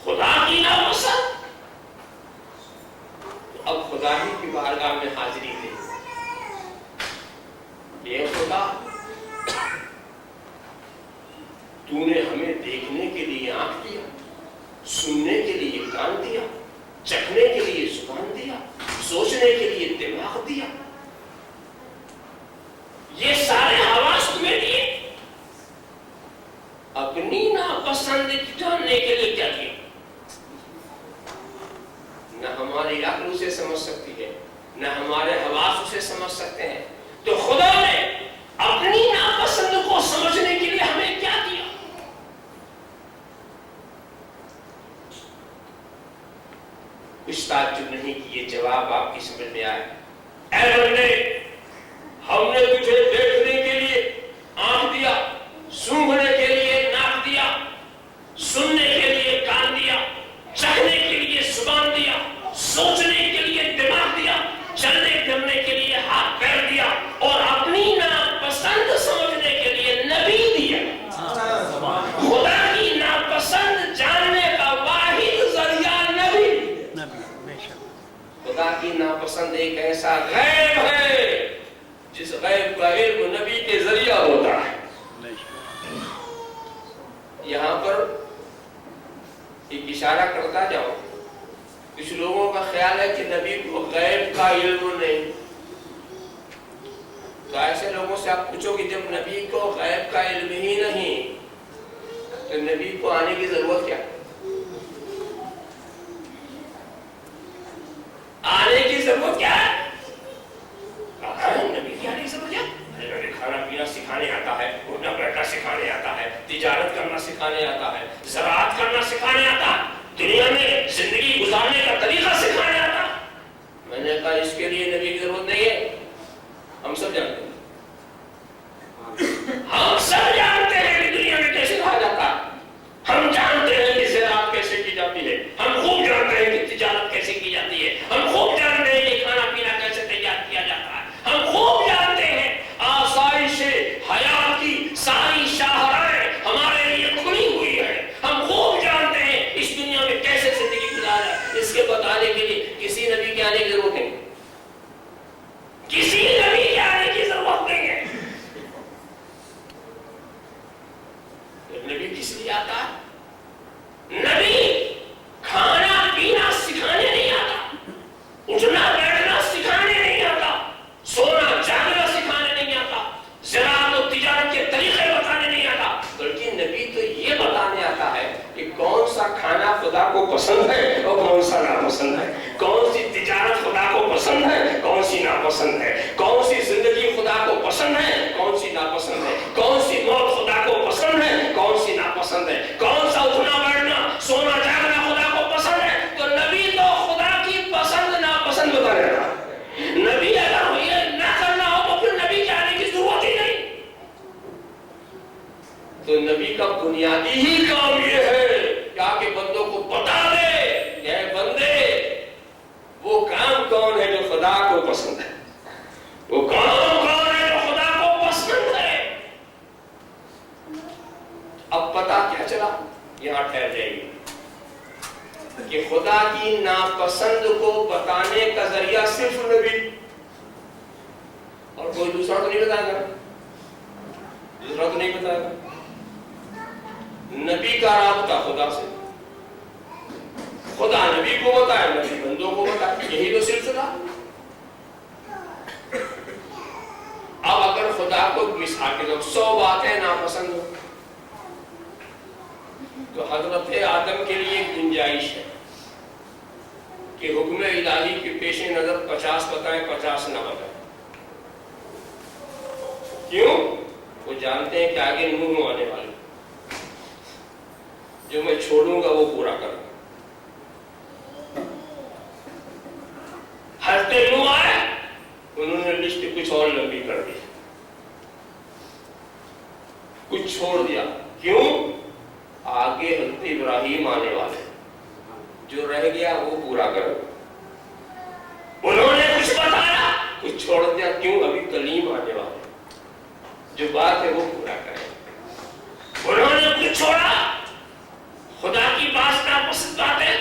Speaker 3: خدا کی ناپسند، تو اب خدا ہی کی بارگاہ میں حاضری دے۔ یہ خدا، تو نے ہمیں دیکھنے کے لیے آنکھ دیا، سننے کے لیے کان دیا، چکھنے کے لیے زبان دیا، سوچنے کے لیے دماغ دیا، یہ سارے حواس تمہیں دیے، اپنی ناپسند جاننے کے لیے کیا کیا؟ نہ ہماری عقل اسے سمجھ سکتی ہے، نہ ہمارے حواس اسے سمجھ سکتے ہیں، تو خدا نے اپنی ناپسند کو سمجھنے کے لیے ہمیں کیا دیا؟ کچھ تعجب نہیں کہ یہ جواب آپ کی سمجھ میں آئے۔ اے بندے، ہم نے تجھے دیکھنے کے لیے آنکھ دیا، سونگھنے کے لیے ناک دیا، سننے کے لیے کان دیا، چکھنے کے لیے زبان دیا، سوچنے کے لیے دماغ دیا، چلنے پھرنے کے لیے ہاتھ پیر دیا، اور اپنی ناپسند سمجھنے کے لیے نبی دیا۔ خدا کی ناپسند جاننے کا واحد ذریعہ نبی۔ خدا کی ناپسند ایک ایسا غیب ہے جس غیب کا علم نبی کے ذریعہ ہوتا ہے۔ یہاں پر ایک اشارہ کرتا جاؤ، کچھ لوگوں کا خیال ہے کہ نبی کو غیب کا علم نہیں، تو ایسے لوگوں سے آپ پوچھو کہ جب نبی کو غیب کا علم ہی نہیں تو نبی کو آنے کی ضرورت کیا؟ آنے دنیا میں زندگی گزارنے کا طریقہ سکھانے آتا. میں نے کہا اس کے لیے نبی کی ضرورت نہیں ہے، ہم سب جانتے ہیں. ہم سب جانتے ہیں کہ دنیا میں کیسے رہا جاتا ہے. ہم جانتے ہیں کہ زراعت کیسے کی جاتی ہے. ہم خوب جانتے ہیں کہ تجارت کیسے کی جاتی ہے. ہم خوب جانتے ہیں کہ کھانا پینا کیسے تیار کیا جاتا ہے. ہم خوب جانتے ہیں آسائش حیات کی ساری شاہراہیں ہمارے لیے کھلی ہوئی ہے. ہم خوب جانتے ہیں اس دنیا میں کیسے زندگی گزارا ہے. اس کے بتانے کے لیے کسی نبی کے آنے کی ضرورت نہیں. کسی نبی کے آنے کی ضرورت نہیں ہے. نبی کس لیے آتا ہے؟ نبی کھانا پینا سکھانے نہیں آتا، اٹھنا بیٹھنا سکھانے نہیں آتا، سونا جاگنا سکھانے نہیں آتا، زراعت و تجارت کے طریقے بتانے نہیں آتا، بلکہ نبی تو یہ بتانے آتا ہے کہ کون سا کھانا خدا کو پسند ہے اور کون سا ناپسند ہے، کون سی تجارت خدا کو پسند ہے کون سی ناپسند ہے، کون سی زندگی خدا کو پسند ہے کون سی ناپسند ہے، کون سی موت خدا کو پسند ہے کون سی ناپسند ہے، کون سا اٹھنا بیٹھنا سونا جاگنا خدا کو پسند ہے. تو نبی تو خدا کی پسند ناپسند بتانے آتا ہے. نبی اگر یہ نہ کرنا ہو تو پھر نبی کے آنے کی ضرورت ہی نہیں. تو نبی کا بنیادی ہی کام یہ ہے کہ بندوں کو بتا دے کہ اے بندے وہ کام کون ہے جو خدا کو پسند ہے، وہ کام کون ہے جو خدا کو پسند ہے. اب پتا کیا چلا، یہاں ٹھہر جائے گی کہ خدا کی ناپسند کو بتانے کا ذریعہ صرف نبی اور کوئی دوسرا تو نہیں بتائے گا. دوسرا تو نہیں بتائے گا. نبی کا رابطہ خدا سے، خدا نبی کو بتائے نبی بندوں کو بتائے، یہی تو سلسلہ. اب اگر خدا کو مثال کے 100 باتیں ناپسند ہو تو حضرت آدم کے لیے گنجائش ہے کہ حکم الہی کے پیش نظر 50 بتائیں 50 نہ بتائیں. کیوں؟ وہ جانتے ہیں کہ آگے نوح آنے والے، جو میں چھوڑوں گا وہ پورا کروں. حضرت نوح آئے، انہوں نے لسٹ کچھ اور لمبی کر دی، کچھ چھوڑ دیا. کیوں؟ آگے حضرت ابراہیم آنے والے، جو رہ گیا وہ پورا کرو. انہوں نے کچھ بتایا کچھ چھوڑ دیا. کیوں؟ ابھی کلیم آنے والے، جو بات ہے وہ پورا کرے. انہوں نے کچھ چھوڑا، خدا کی بات ناپسند باتیں.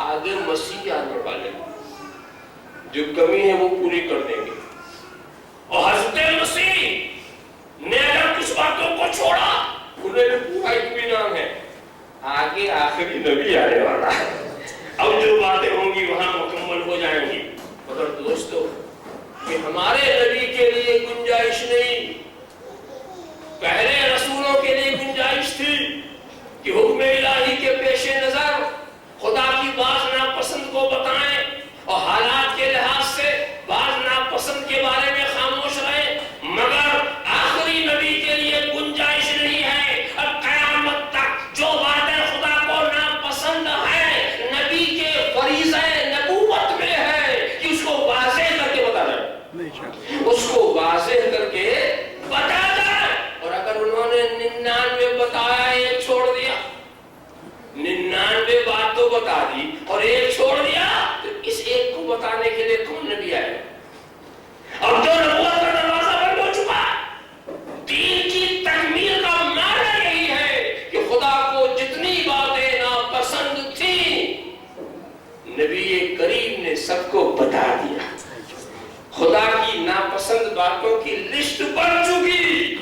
Speaker 3: آگے مسیح آنے والے، جو کمی ہے وہ پوری کر دیں گے. اور حضرت مسیح نے اگر کچھ باتوں کو چھوڑا، انہیں بھی پورا اطمینان ہے آگے آخری نبی آنے والا ہے. اب جو باتیں ہوں گی وہاں مکمل ہو جائیں گی. مگر دوستو کہ ہمارے نبی کے لیے گنجائش نہیں، پہلے رسولوں کے لیے گنجائش تھی کہ حکم الہی کے پیش نظر خدا کی بعض ناپسند کو بتائیں اور حالات کے لحاظ سے بعض ناپسند کے بارے میں خاموش رہیں. مگر آخری نبی کے لیے گنجائش نہیں ہے. اب قیامت تک جو باتیں خدا کو ناپسند ہیں، نبی کے فریضہ نبوت میں ہے کہ اس کو واضح کر کے بتا جائے، اس کو واضح کر کے بتا جائے. اور اگر انہوں نے 99 بتایا ایک چھوڑ دیا، 99 بات تو بتا دی اور ایک چھوڑ دیا، تو اس ایک کو بتانے کے لیے کون نبی آئے؟ اب جو نبوت کا دروازہ بند ہو چکا ہے. دین کی تکمیل کا معنی یہی ہے کہ خدا کو جتنی باتیں ناپسند تھیں، نبی کریم نے سب کو بتا دیا. خدا کی ناپسند باتوں کی لسٹ بن چکی.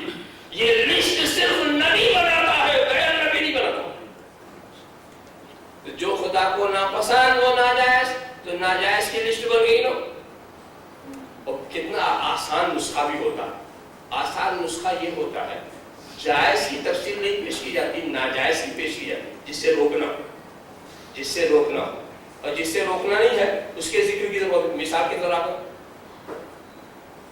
Speaker 3: یہ لسٹ صرف نبی بناتا ہے، غیر نبی نہیں بناتا. جو خدا کو ناپسند وہ ناجائز، تو ناجائز کی لسٹ بن گئی نا. اور کتنا آسان نسخہ بھی ہوتا ہے. آسان نسخہ یہ ہوتا ہے، جائز کی تفصیل نہیں پیش کی جاتی، ناجائز کی پیش کی جاتی. جس سے روکنا اور جس سے روکنا نہیں ہے اس کے ذکر کی ضرورت. مثال کے طور پر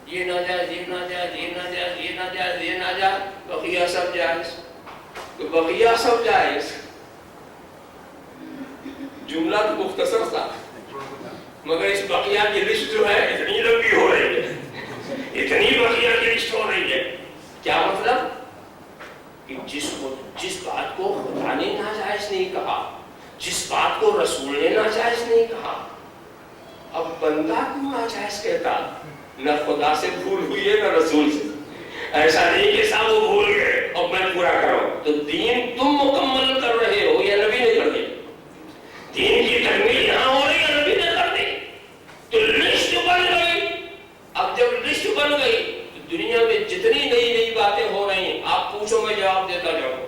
Speaker 3: یہ ناجائز، یہ ناجائز، یہ ناجائز، یہ ناجائز، یہ ناجائز، بقیہ سب جائز. تو بقیہ سب جائز جملہ تو مختصر تھا مگر اس بقیہ کی لسٹ جو ہے اتنی لمبی ہو رہی ہے، اتنی بقیہ کی لسٹ ہو رہی ہے. کیا مطلب کہ جس بات کو خدا نے ناجائز نہیں کہا، جس بات کو رسول نے ناجائز نہیں کہا، اب بندہ کیوں ناجائز کہتا؟ نہ خدا سے بھول ہوئی ہے نہ رسول سے. ایسا نہیں کہ صاحب وہ بھول گئے اب میں پورا کروں. تو دین تم مکمل کر رہے ہو یا نبی نے کر دی؟ دین کی تکمیل یہاں ہو رہی ہے، نبی نے کر دی. تو لسٹ بن گئی. اب جب لسٹ بن گئی تو دنیا میں جتنی نئی نئی باتیں ہو رہی ہیں آپ پوچھو میں جواب دیتا جاؤں.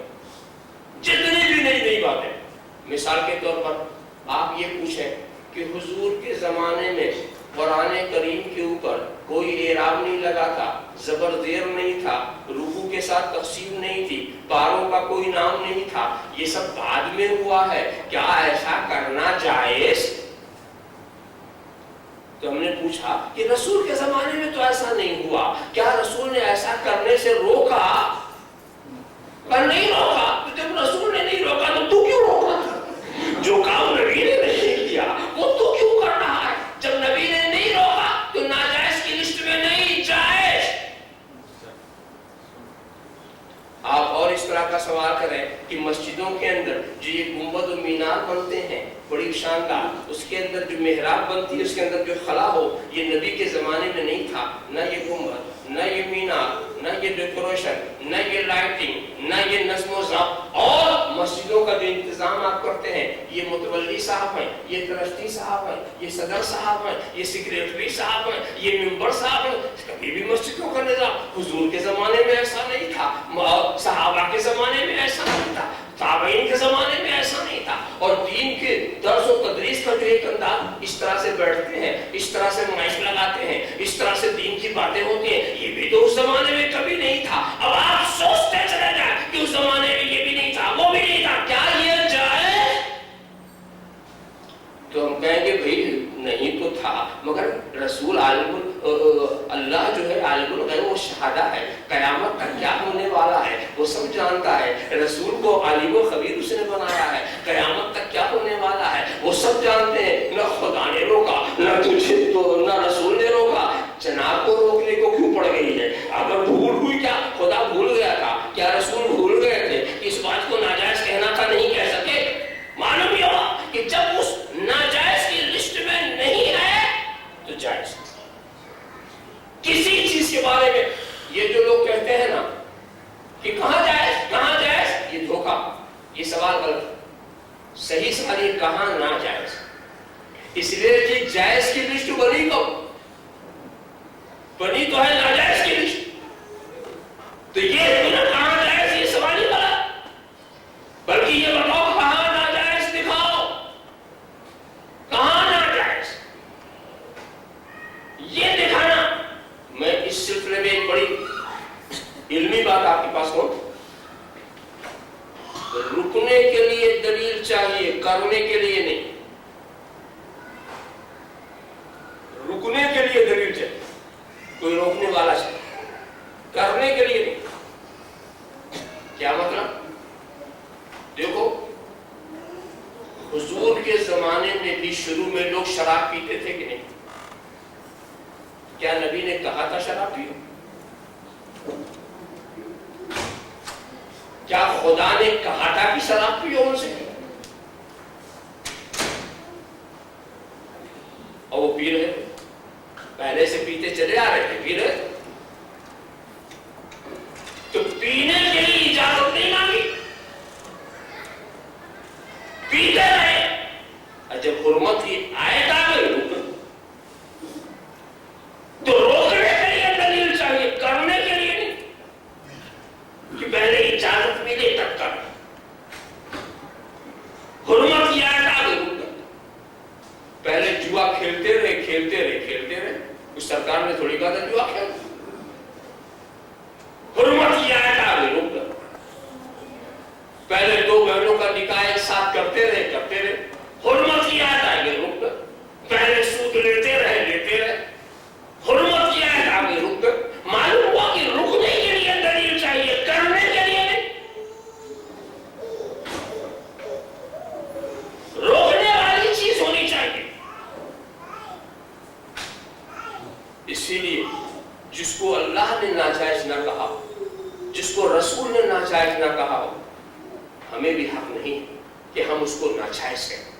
Speaker 3: جتنی بھی نئی نئی باتیں، مثال کے طور پر آپ یہ پوچھیں کہ حضور کے زمانے میں قرآن کریم کے اوپر کوئی اعراب نہیں لگا تھا، زبر زیر نہیں تھا، رکوع کے ساتھ تقسیم نہیں تھی، پاروں کا کوئی نام نہیں تھا، یہ سب بعد میں ہوا ہے، کیا ایسا کرنا جائز؟ تو ہم نے پوچھا کہ رسول کے زمانے میں تو ایسا نہیں ہوا، کیا رسول نے ایسا کرنے سے روکا؟ پر نہیں روکا. تو جب رسول نے نہیں روکا تو کیوں روکا؟ جو کام نبی نے نہیں کیا وہ تو کیوں کر رہا ہے؟ جب نبی نے نہیں روکا تو ناجائز کی لسٹ میں نہیں، جائز. آپ اور اس طرح کا سوال کریں کہ مسجدوں کے اندر جو یہ گنبد و مینار بنتے ہیں بڑی شاندار، اس کے اندر جو محراب بنتی ہے اس کے اندر جو خلا ہو، یہ نبی کے زمانے میں نہیں تھا. نہ یہ گنبد، نہ یہ مینار، نہ یہ ڈیکوریشن، نہ یہ لائٹنگ، نہ یہ نظم و ضبط. اور مسجدوں کا جو انتظام آپ کرتے ہیں، یہ متولی صاحب ہیں، یہ ٹرسٹی صاحب ہیں، یہ صدر صاحب ہیں، یہ سیکریٹری صاحب ہیں، یہ ممبر صاحب ہیں. کبھی بھی مسجدوں کا نظام حضور کے زمانے میں ایسا نہیں تھا، صحابہ کے زمانے میں ایسا نہیں تھا، تابعین کے زمانے میں ایسا نہیں تھا. اور دین کے درس و تدریس کا جو ایک انداز، اس طرح سے بیٹھتے ہیں، اس طرح سے مائک لگاتے ہیں، اس طرح سے دین کی باتیں ہوتی ہیں، یہ بھی تو اس زمانے میں کبھی نہیں تھا. اب آپ سوچتے چلے جائیں کہ اس زمانے میں یہ بھی نہیں تھا، وہ بھی نہیں تھا، کیا یہ جائے؟ تو ہم کہیں گے بھائی نہیں تو تھا، مگر رسول عالم اللہ جو ہے عالم الغیب و شہادہ ہے، قیامت کا کیا ہونے والا ہے وہ سب جانتا ہے. رسول کو عالم و خبیر اس نے بنایا ہے، قیامت تک کیا ہونے والا ہے وہ سب جانتے ہیں. نہ خدا نے روکا، نہ تجھے تو نہ رسول نے روکا. جناب کو روکنے کو کیوں پڑ گئی ہے؟ اگر بھول ہوئی، کیا خدا بھول گیا تھا؟ کیا رسول بھول گئے تھے؟ اس بات کو ناجائز کہنا تھا، نہیں کہہ سکے. معلوم یہ ہوا کہ جب اس ناجائز کی لسٹ میں نہیں ہے تو جائز. کسی چیز کے بارے میں یہ جو لوگ کہتے ہیں نا کہ کہاں جائز کہاں جائز، یہ دھوکا، یہ سوال غلط. صحیح سوال یہ کہاں ناجائز. اس لیے کہ جائز کی لسٹ بنی تو ہے ناجائز کی لسٹ. تو یہ کہاں جائز یہ سوال ہی غلط، بلکہ یہ بتاؤ کہاں ناجائز، دکھاؤ کہاں ناجائز، یہ دکھانا. میں اس سلسلے میں ایک بڑی علمی بات آپ کے پاس ہوں. رکنے کے لیے دلیل چاہیے، کرنے کے لیے نہیں. رکنے کے لیے دلیل چاہیے، کوئی روکنے والا چاہیے، کرنے کے لیے نہیں. کیا مطلب؟ دیکھو حضور کے زمانے میں بھی شروع میں لوگ شراب پیتے تھے کہ نہیں؟ کیا نبی نے کہا تھا شراب پیو؟ کیا خدا نے کہا تھا کہ شراب پیو ان سے؟ اور وہ پی رہے تھے، پہلے سے پیتے چلے آ رہے تھے، پی رہے تھے. تو پینے کے لیے اجازت نہیں مانگی، پیتے رہے. جب حرمت کی آیت آ گئی تو روکنے کے لیے دلیل چاہیے، کرنے کے لیے نہیں کہ پہلے اجازت ملے تب کر. حرمت کی آیت آ گئی، پہلے جوا کھیلتے رہے. اس سرکار نے تھوڑی کہا تھا جوا کھیل. حرمت کی آیت آ گئی، رک کر. پہلے دو بہنوں کا نکاح ایک ساتھ کرتے رہے. حرمت کی آیت آ گئی، رک کر. پہلے سود لیتے رہے. حرمت کی آیت آ گئی، رک کر. معلوم ہوا کہ رکنے کے لیے دلیل چاہیے، کرنے کے لیے نہیں. روکنے والے ہمیں بھی حق نہیں کہ ہم اس کو ناجائز کریں.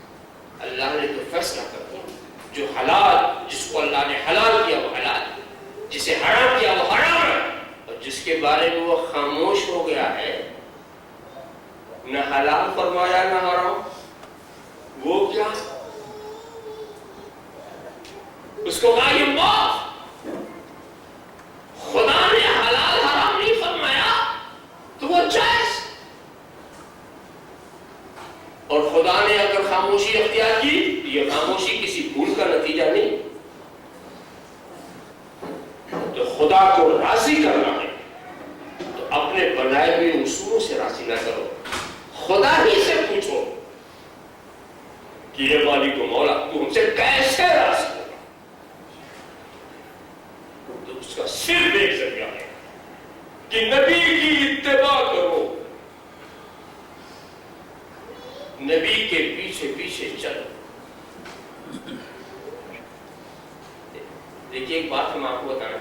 Speaker 3: اللہ نے تو فیصلہ کر دیا جو حلال، جس کو اللہ نے حلال کیا وہ حلال ہے، جسے حرام کیا وہ حرام ہے، اور جس کے بارے میں وہ خاموش ہو گیا ہے، نہ حلال فرمایا نہ حرام، وہ کیا؟ اس کو کہا یہ معاف. خدا نے حلال حرام نہیں فرمایا تو وہ جائز، اور خدا نے اگر خاموشی اختیار کی یہ خاموشی کسی بھول کا نتیجہ نہیں. تو خدا کو راضی کرنا ہے تو اپنے بنائے ہوئے اصولوں سے راضی نہ کرو، خدا ہی سے پوچھو کہ یہ مالک و مولا تو ہم سے کیسے راضی ہوگا. تو اس کا صرف ایک ذریعہ ہے کہ نبی کی اتباع کرو، نبی کے پیچھے پیچھے چلو. دیکھیے ایک بات ہم آپ کو بتانا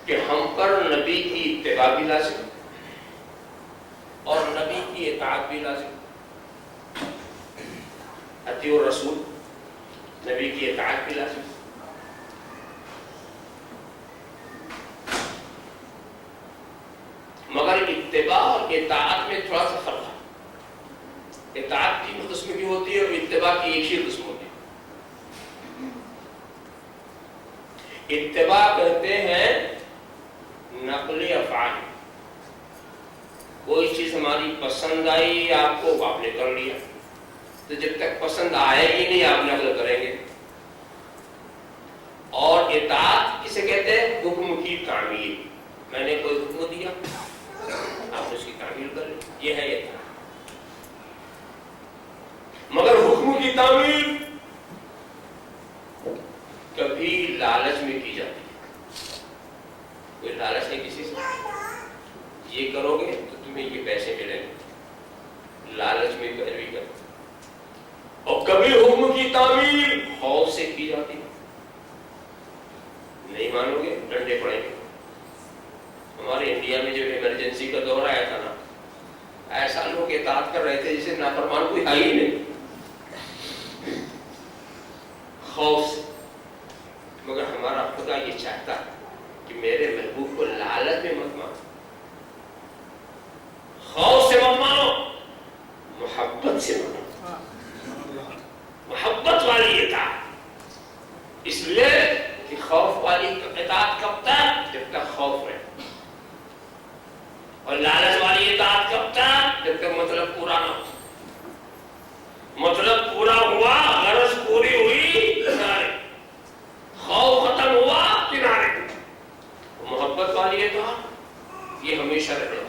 Speaker 3: کہ ہم پر نبی کی اتباع بھی لازم اور نبی کی اطاعت بھی لازم. اطیعوا الرسول، نبی کی اطاعت بھی لازم. مگر اتباع اور اطاعت میں تھوڑا سا فرق ہے. اطاعت 3 قسم کی ہوتی ہے اور اتباع کی ایک ہی قسم ہوتی ہے. اتباع کہتے ہیں نقل افعال. کوئی چیز ہماری پسند آئی آپ کو، آپ نے کر لیا، تو جب تک پسند آئے گی نہیں آپ نقل کریں گے. اور اطاعت کسے کہتے ہیں؟ حکم کی تعمیل. میں نے کوئی حکم دیا آپ اس کی تعمیل کر لیں، یہ ہے اطاعت. مگر حکم کی تعمیل کبھی لالچ میں کی جاتی ہے. کوئی لالچ ہے کسی سے، یہ کرو گے تو تمہیں یہ پیسے ملیں گے، لالچ میں پیروی کرو. اور کبھی حکم کی تعمیل خوف سے کی جاتی ہے، نہیں مانو گے ڈنڈے پڑیں گے. ہمارے انڈیا میں جب ایمرجنسی کا دور آیا تھا نا، ایسا لوگ اطاعت کر رہے تھے جسے نافرمان کوئی ہے ہی نہیں، خوف سے. مگر ہمارا خدا یہ چاہتا ہے کہ میرے محبوب کو لالچ میں مت مانو، خوف سے مت مانو، محبت سے مانو. محبت والی اطاعت، اس لیے کہ خوف والی اطاعت کب تک؟ جب تک خوف رہے. اور لالچ والی اطاعت کب تک؟ جب تک مطلب پورا نہ ہو. مطلب پورا ہوا، غرض پوری ہوئی، کنارے. خوف ختم ہوا، کنارے. محبت والی اطاعت یہ ہمیشہ رہے گا.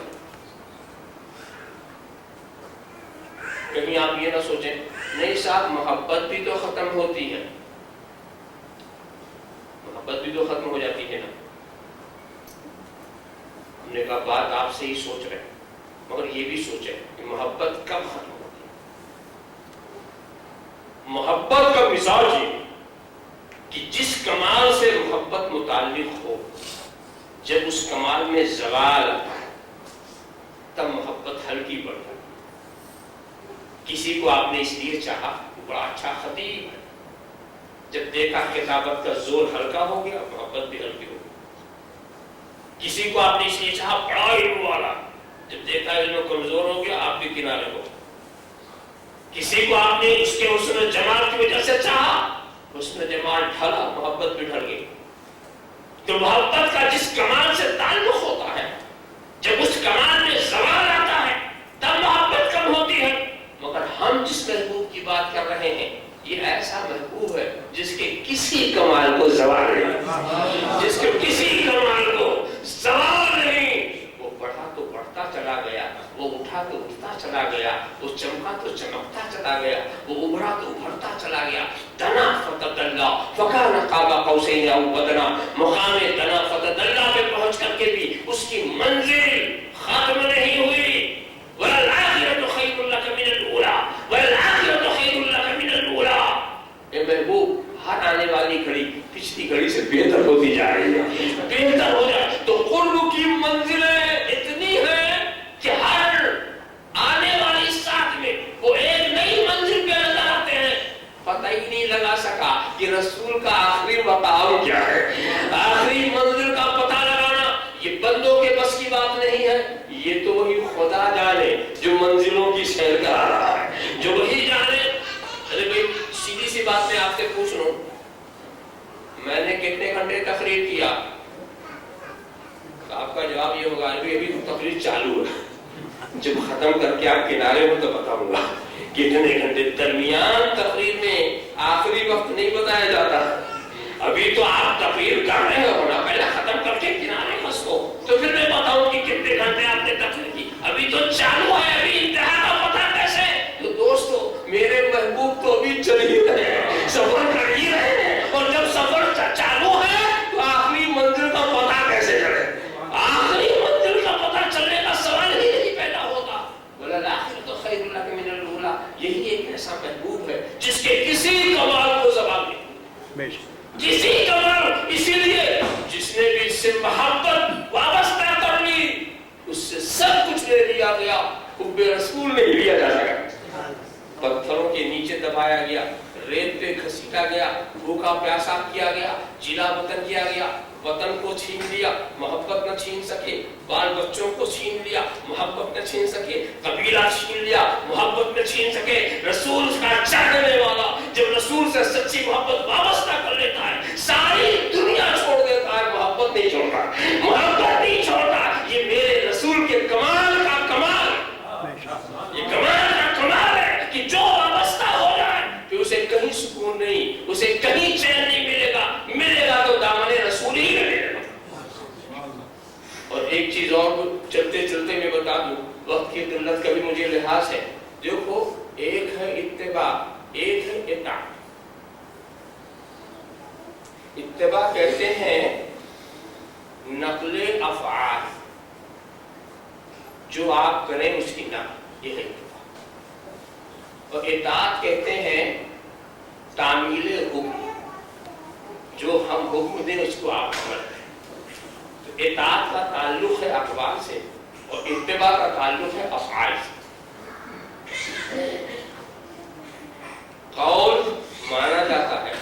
Speaker 3: کہیں آپ یہ نہ سوچیں نہیں صاحب محبت بھی تو ختم ہوتی ہے. محبت بھی تو ختم ہو جاتی ہے نا. ہم نے کہا بات آپ سے ہی سوچ رہے ہیں، مگر یہ بھی سوچیں کہ محبت کب ختم ہوتی ہے. محبت کا مزاج یہ کہ جس کمال سے محبت متعلق ہو، جب اس کمال میں زوال آتا ہے تب محبت ہلکی پڑ جاتی ہے. کسی کو آپ نے اس لیے چاہا وہ بڑا اچھا خطیب ہے، جب دیکھا کتابت کا زور ہلکا ہو گیا محبت بھی ہلکی ہو گئی. کسی کو آپ نے اس لیے چاہا بڑا علم والا، جب دیکھا علم کمزور ہو گیا آپ بھی کنارے ہو. کسی کو آپ نے اس کے حسن جمال کی وجہ سے چاہا، حسن جمال ڈھلا محبت بھی ڈھل گئی. تو محبت کا جس کمال سے تعلق ہوتا ہے، جب اس کمال میں زوال آتا ہے تب محبت کم ہوتی ہے. مگر ہم جس محبوب کی بات کر رہے ہیں یہ ایسا محبوب ہے جس کے کسی کمال کو زوال نہیں، جس کے کسی کمال کو زوال نہیں. وہ بڑھا تو بڑھتا چلا گیا، وہ اٹھا تو اٹھتا چلا گیا، وہ چمکا تو چمکتا چلا گیا، وہ ابھرا تو ابھرتا چلا گیا. دنا فتدلا فکان قاب قوسین او ادنی. مقام دنا فتدلا پہ پہنچ کر کے بھی اس کی منزل ختم نہیں ہوئی. وَلَلْآخِرَةُ خَيْرٌ لَكَ مِنَ الْأُولَىٰ وَلَلْآخِرَةُ خَيْرٌ لَكَ مِنَ الْأُولَىٰ. اے محبوب ہر آنے والی گھڑی پچھلی گھڑی سے بہتر ہوتی جا رہی ہے، بہتر ہو جائے. تو قرب کی منزلیں اتنی ہیں ہے یہ تو وہی خدا جانے جو منزلوں کی سیر کرا رہا ہے، جو وہی جانے۔ ارے بھائی سیدھی سی بات میں آپ سے پوچھ لوں، میں نے کتنے گھنٹے تقریر کیا؟ آپ کا جواب یہ ہوگا ابھی تقریر چالو ہے، جب ختم کر کے آپ کنارے ہو تو بتاؤں گا کتنے گھنٹے۔ درمیان تقریر میں آخری وقت نہیں بتایا جاتا، ابھی تو آپ تقریر کر رہے ہو نا، پہلے ختم کر کے کنارے ہنسو تو پھر میں بتاؤں کہ کتنے گھنٹے آپ نے تقریر کی۔ ابھی تو چالو ہے، ابھی انتہا کا پتہ کیسے؟ تو دوستو میرے محبوب تو ابھی چل ہی رہے ہیں، سفر کر ہی رہے ہیں، اور جب سفر چالو ہے تو آخری منزل کا پتہ کیسے چلے؟ آخری منزل کا پتہ چلنے کا سوال ہی نہیں پیدا ہوتا۔ وَلَلْآخِرَةُ خَيْرٌ لَكَ مِنَ الْأُولَىٰ، یہی ایک ایسا محبوب ہے جس کے کسی کمال کو زوال نہیں، کسی کمال، اسی لیے جس نے بھی اس سے محبت وابستہ کر لی اس سے سب کچھ لے لیا گیا، حب رسول نہیں لیا جا سکا۔ پتھروں کے نیچے دبایا گیا، ریت پہ گھسیٹا گیا، بھوکا پیاسا کیا گیا، جلا وطن کیا گیا، وطن کو چھین لیا، محبت نہ چھین سکے، بال بچوں کو چھین لیا، محبت نہ چھین سکے، قبیلہ چھین لیا، محبت نہ چھین سکے۔ رسول اس کا چاہنے والا جب رسول سے سچی محبت وابستہ کر لیتا ہے ساری دنیا چھوڑ دیتا ہے، محبت نہیں چھوڑتا، محبت نہیں چھوڑتا۔ یہ میرے رسول کے کمال کا کمال، یہ کمال کا کمال ہے کہ جو وابستہ ہو جائے پھر اسے کہیں سکون نہیں، اسے کہیں چین نہیں ملے گا، ملے گا تو دامن رسول ہی ملے گا۔ اور ایک چیز اور چلتے چلتے میں بتا دوں، وقت کی قلت کا بھی مجھے لحاظ ہے۔ دیکھو ایک ہے اتباع، ایک ہے اطاعت۔ اتباع کہتے ہیں نقل افعال، جو آپ کریں اس کی نقل، یہ ہے اتباع۔ اور اطاعت کہتے ہیں تعمیل حکم، جو ہم حکم دیں اس کو آپ عمل کریں۔ تو اطاعت کا تعلق ہے اقوال سے اور اتباع کا تعلق ہے افعال سے۔ قول مانا جاتا ہے،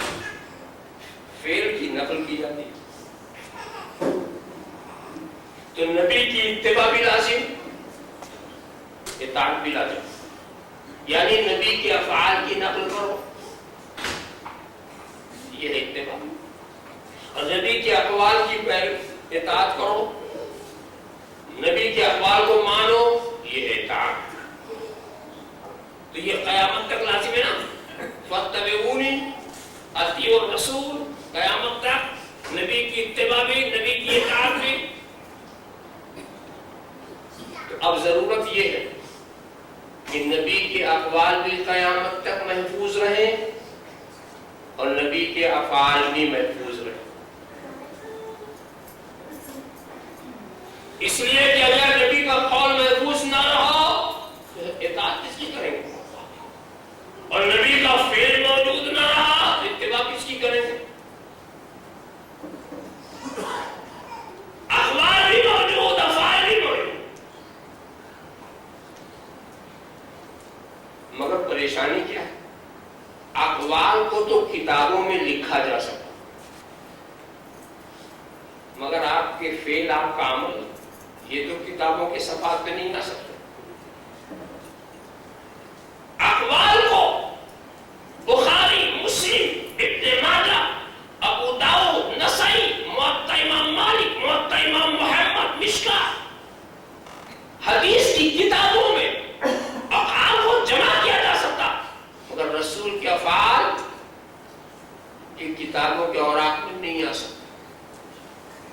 Speaker 3: فعل کی نقل کی جاتی ہے۔ تو نبی کی اتباع بھی لازم، اطاعت بھی لازم، یعنی نبی کے افعال کی نقل کرو، یہ ہے اتباع، اور نبی کے اقوال کی اطاعت کرو، نبی کے اقوال کو مانو، یہ ہے اطاعت۔ تو یہ قیامت تک لازم ہے نا، فاتبعونی، اطیعوا الرسول، قیامت تک نبی کی اتباع بھی، نبی کی اطاعت بھی۔ تو اب ضرورت یہ ہے کہ نبی کے اقوال بھی قیامت تک محفوظ رہیں اور نبی کے افعال بھی محفوظ رہیں۔ اس لیے کہ اگر نبی کا قول محفوظ نہ رہا تو اطاعت کس کی کریں گے، اور نبی کا فعل موجود نہ رہا تو اتباع کس کی کریں گے۔ اقوال بھی موجود، افعال بھی موجود، مگر پریشانی کیا ہے؟ اقوال کو تو کتابوں میں لکھا جا سکتا، مگر آپ کے فعل، آپ کا عمل، یہ تو کتابوں کے صفحات پہ نہیں آ سکتے۔ اقوال کو بخاری، مسلم، ابن ماجہ، ابو داؤد، نسائی، موطا امام مالک، موطا امام محمد، مشکاۃ، حدیث کی کتابوں میں افعال کو جمع کیا جا سکتا، مگر رسول کے افعال کی کتابوں کے اوراق میں نہیں آ سکتا۔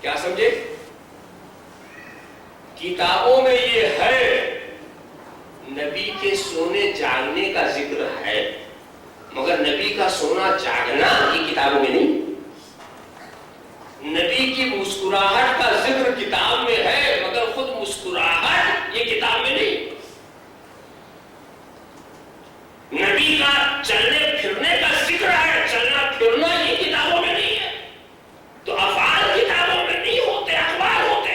Speaker 3: کیا سمجھے؟ کتابوں میں یہ ہے، نبی کے سونے جاگنے کا ذکر ہے، مگر نبی کا سونا جاگنا کی کتابوں میں نہیں۔ نبی کی مسکراہٹ کا ذکر کتاب میں ہے، مگر خود مسکراہٹ یہ کتاب میں نہیں۔ نبی کا چلنے پھرنے کا ذکر ہے، چلنا پھرنا یہ کتابوں میں نہیں ہے۔ تو افعال کتابوں میں نہیں ہوتے، اخبار ہوتے،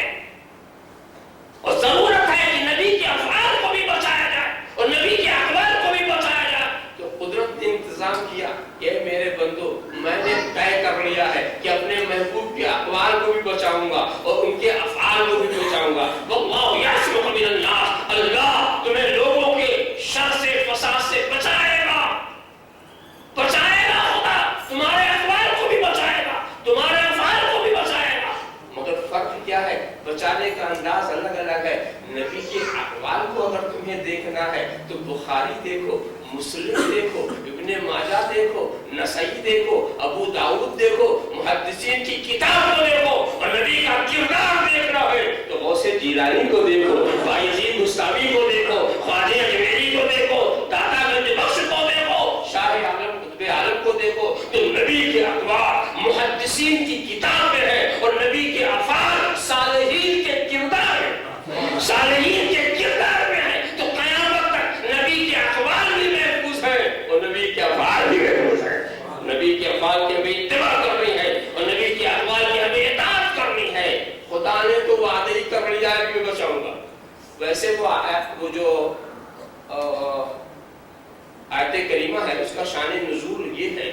Speaker 3: اور ضرورت ہے کہ نبی کے افعال کو بھی بچایا جائے اور نبی کے اقوال کو بھی بچایا جائے۔ تو قدرت نے انتظام کیا، یہ میرے بندو، میں نے طے کر لیا ہے کہ اپنے محبوب کے اقوال کو بھی بچاؤں گا اور ان کے افعال کو بھی بچاؤں گا۔ تمہیں دیکھنا ہے تو بخاری دیکھو، مسلم دیکھو، ابن ماجہ دیکھو، نسائی دیکھو، ابو داؤد دیکھو، محدثین کی کتاب کو دیکھو، اور نبی کا کردار دیکھنا ہے تو غوث جیلانی کو دیکھو، بایزید بستامی کو دیکھو، خواجہ اجمیری کو دیکھو، داتا گنج بخش کو دیکھو، شاہ عالم قطب عالم کو دیکھو، تو نبی کے اخبار محدثین کی کتاب میں ہے، اور نبی کے افعال صالحین کے کردار میں، صالحین کے کردار میں ہے، تو قیامت تک نبی کے اخبار بھی محفوظ ہیں اور نبی کے افعال بھی محفوظ ہیں۔ نبی کے افعال کی ہمیں اتباع کرنی ہے اور نبی کے اخبار کی ہمیں اطاعت کرنی ہے۔ خدا نے تو وعدہ ہی کر لیا ہے کہ میں بچاؤں گا۔ ویسے وہ جو آیت کریمہ ہے اس کا شان نزول یہ ہے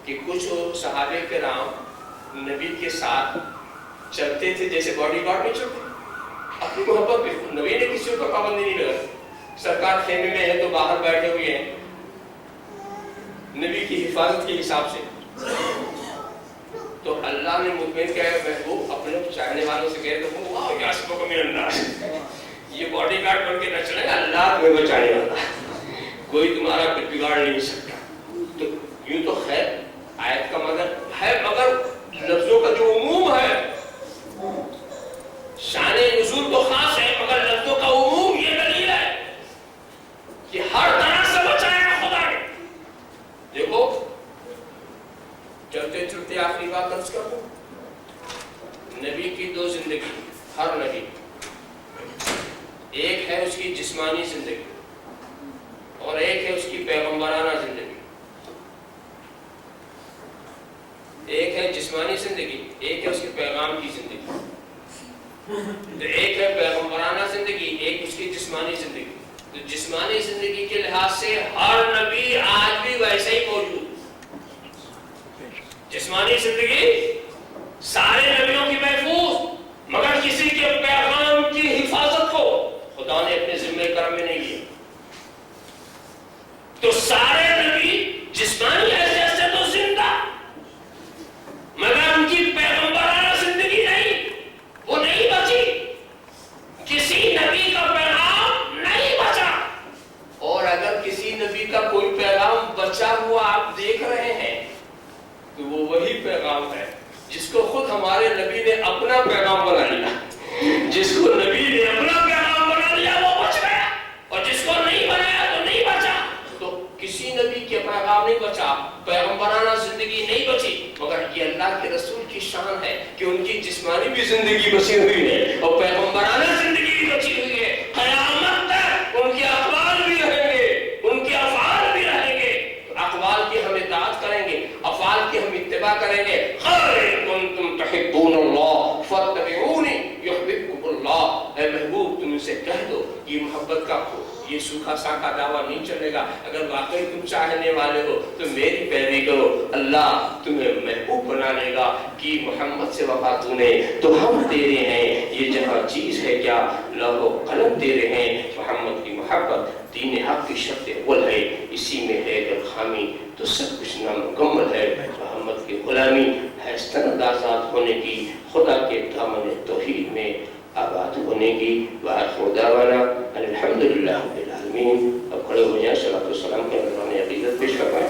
Speaker 3: کہ کچھ صحابہ کرام نبی کے ساتھ چلتے تھے جیسے باڈی گارڈ نہیں چلتے، اپنی محبت پہ نبی نے کسی کو پابندی نہیں لگائی۔ سرکار خیمے میں ہے تو باہر بیٹھے ہوئے ہیں نبی کی حفاظت کے حساب سے، تو اللہ نے مطمئن کیا ہے محبوب اپنے چاہنے والوں سے کہے تو واہ یاسبک من الناس، یہ باڈی گارڈ بن کے نہ چلے گا، اللہ تمہیں بچانے والا، کوئی تمہارا کچھ بگاڑ نہیں سکتا۔ تو یوں تو خیر آیت کا مطلب ہے، مگر لفظوں کا جو عموم ہے، شان نزول تو خاص ہے مگر لفظوں کا عموم یہ دلیل ہے کہ ہر طرح سے بچایا خدا نے۔ دیکھو چلتے چلتے آخری بات عرض کر دوں، نبی کی دو زندگی، ہر نبی، ایک ہے اس کی جسمانی زندگی اور ایک ہے اس کی پیغمبرانہ زندگی۔ ایک ہے جسمانی زندگی، ایک ہے اس کے پیغام کی زندگی۔ تو ایک ہے پیغمبرانہ زندگی، ایک اس کی جسمانی زندگی۔ تو جسمانی زندگی کے لحاظ سے ہر نبی آج بھی ویسے ہی موجود۔ جسمانی زندگی سارے نبیوں کی محفوظ، مگر کسی کے پیغام کی حفاظت کو خدا نے اپنے ذمہ کرم میں نہیں لیا۔ تو سارے نبی جسمانی حیثیت سے تو زندہ، مگر ان کی پیغمبرانہ زندگی نہیں، وہ نہیں بچی، کسی نبی کا پیغام نہیں بچا۔ اور اگر کسی نبی کا کوئی پیغام بچا ہوا آپ دیکھ رہے ہیں تو وہ وہی پیغام ہے جس کو خود ہمارے نبی نے اپنا پیغام بنا لیا۔ جس کو نبی نے اپنا پیغام بنا لیا وہ بچ گیا، اور جس کو نہیں بنایا تو نہیں بچا۔ تو کسی نبی کے پیغام نہیں بچا، پیغمبرانہ زندگی نہیں بچی، مگر یہ اللہ کے رسول کی شان ہے کہ ان کی جسمانی بھی زندگی بچی ہوئی ہے اور پیغمبرانہ زندگی بھی بچی ہوئی ہے۔ قیامت تک ان کے اقوال بھی رہیں گے، ان کے افعال بھی رہیں گے۔ اقوال کی ہم اطاعت کریں گے، افعال کی ہم اتباع کریں گے۔ قُلْ كُنْتُمْ تُحِبُّونَ اللَّهَ فَاتَّبِعُونِي يُحْبِبْكُمُ اللَّهُ۔ اے محبوب تم ان سے کہہ دو یہ محبت کا یہ سوکھا ساکھا دعویٰ نہیں چلے گا، اگر واقعی تم چاہنے والے ہو تو میری پیروی کرو، اللہ تمہیں محبوب بنا لے گا۔ کہ محمد سے وفا تو نے تو ہم تیرے ہیں، یہ جہاں چیز ہے کیا لوح و قلم تیرے ہیں۔ محمد کی محبت دین حق کی شرط اول ہے، اسی میں ہے اگر خامی تو سب کچھ نامکمل ہے۔ محمد کی غلامی ہے سند آزاد ہونے کی، خدا کے دامن توحید میں آباد ہونے کی۔ وآخر دعوانا الحمدللہ رب العالمین۔ اب کھڑے ہو جائیں، صلاۃ و سلام کے نذرانے عقیدت پیش کروائیں۔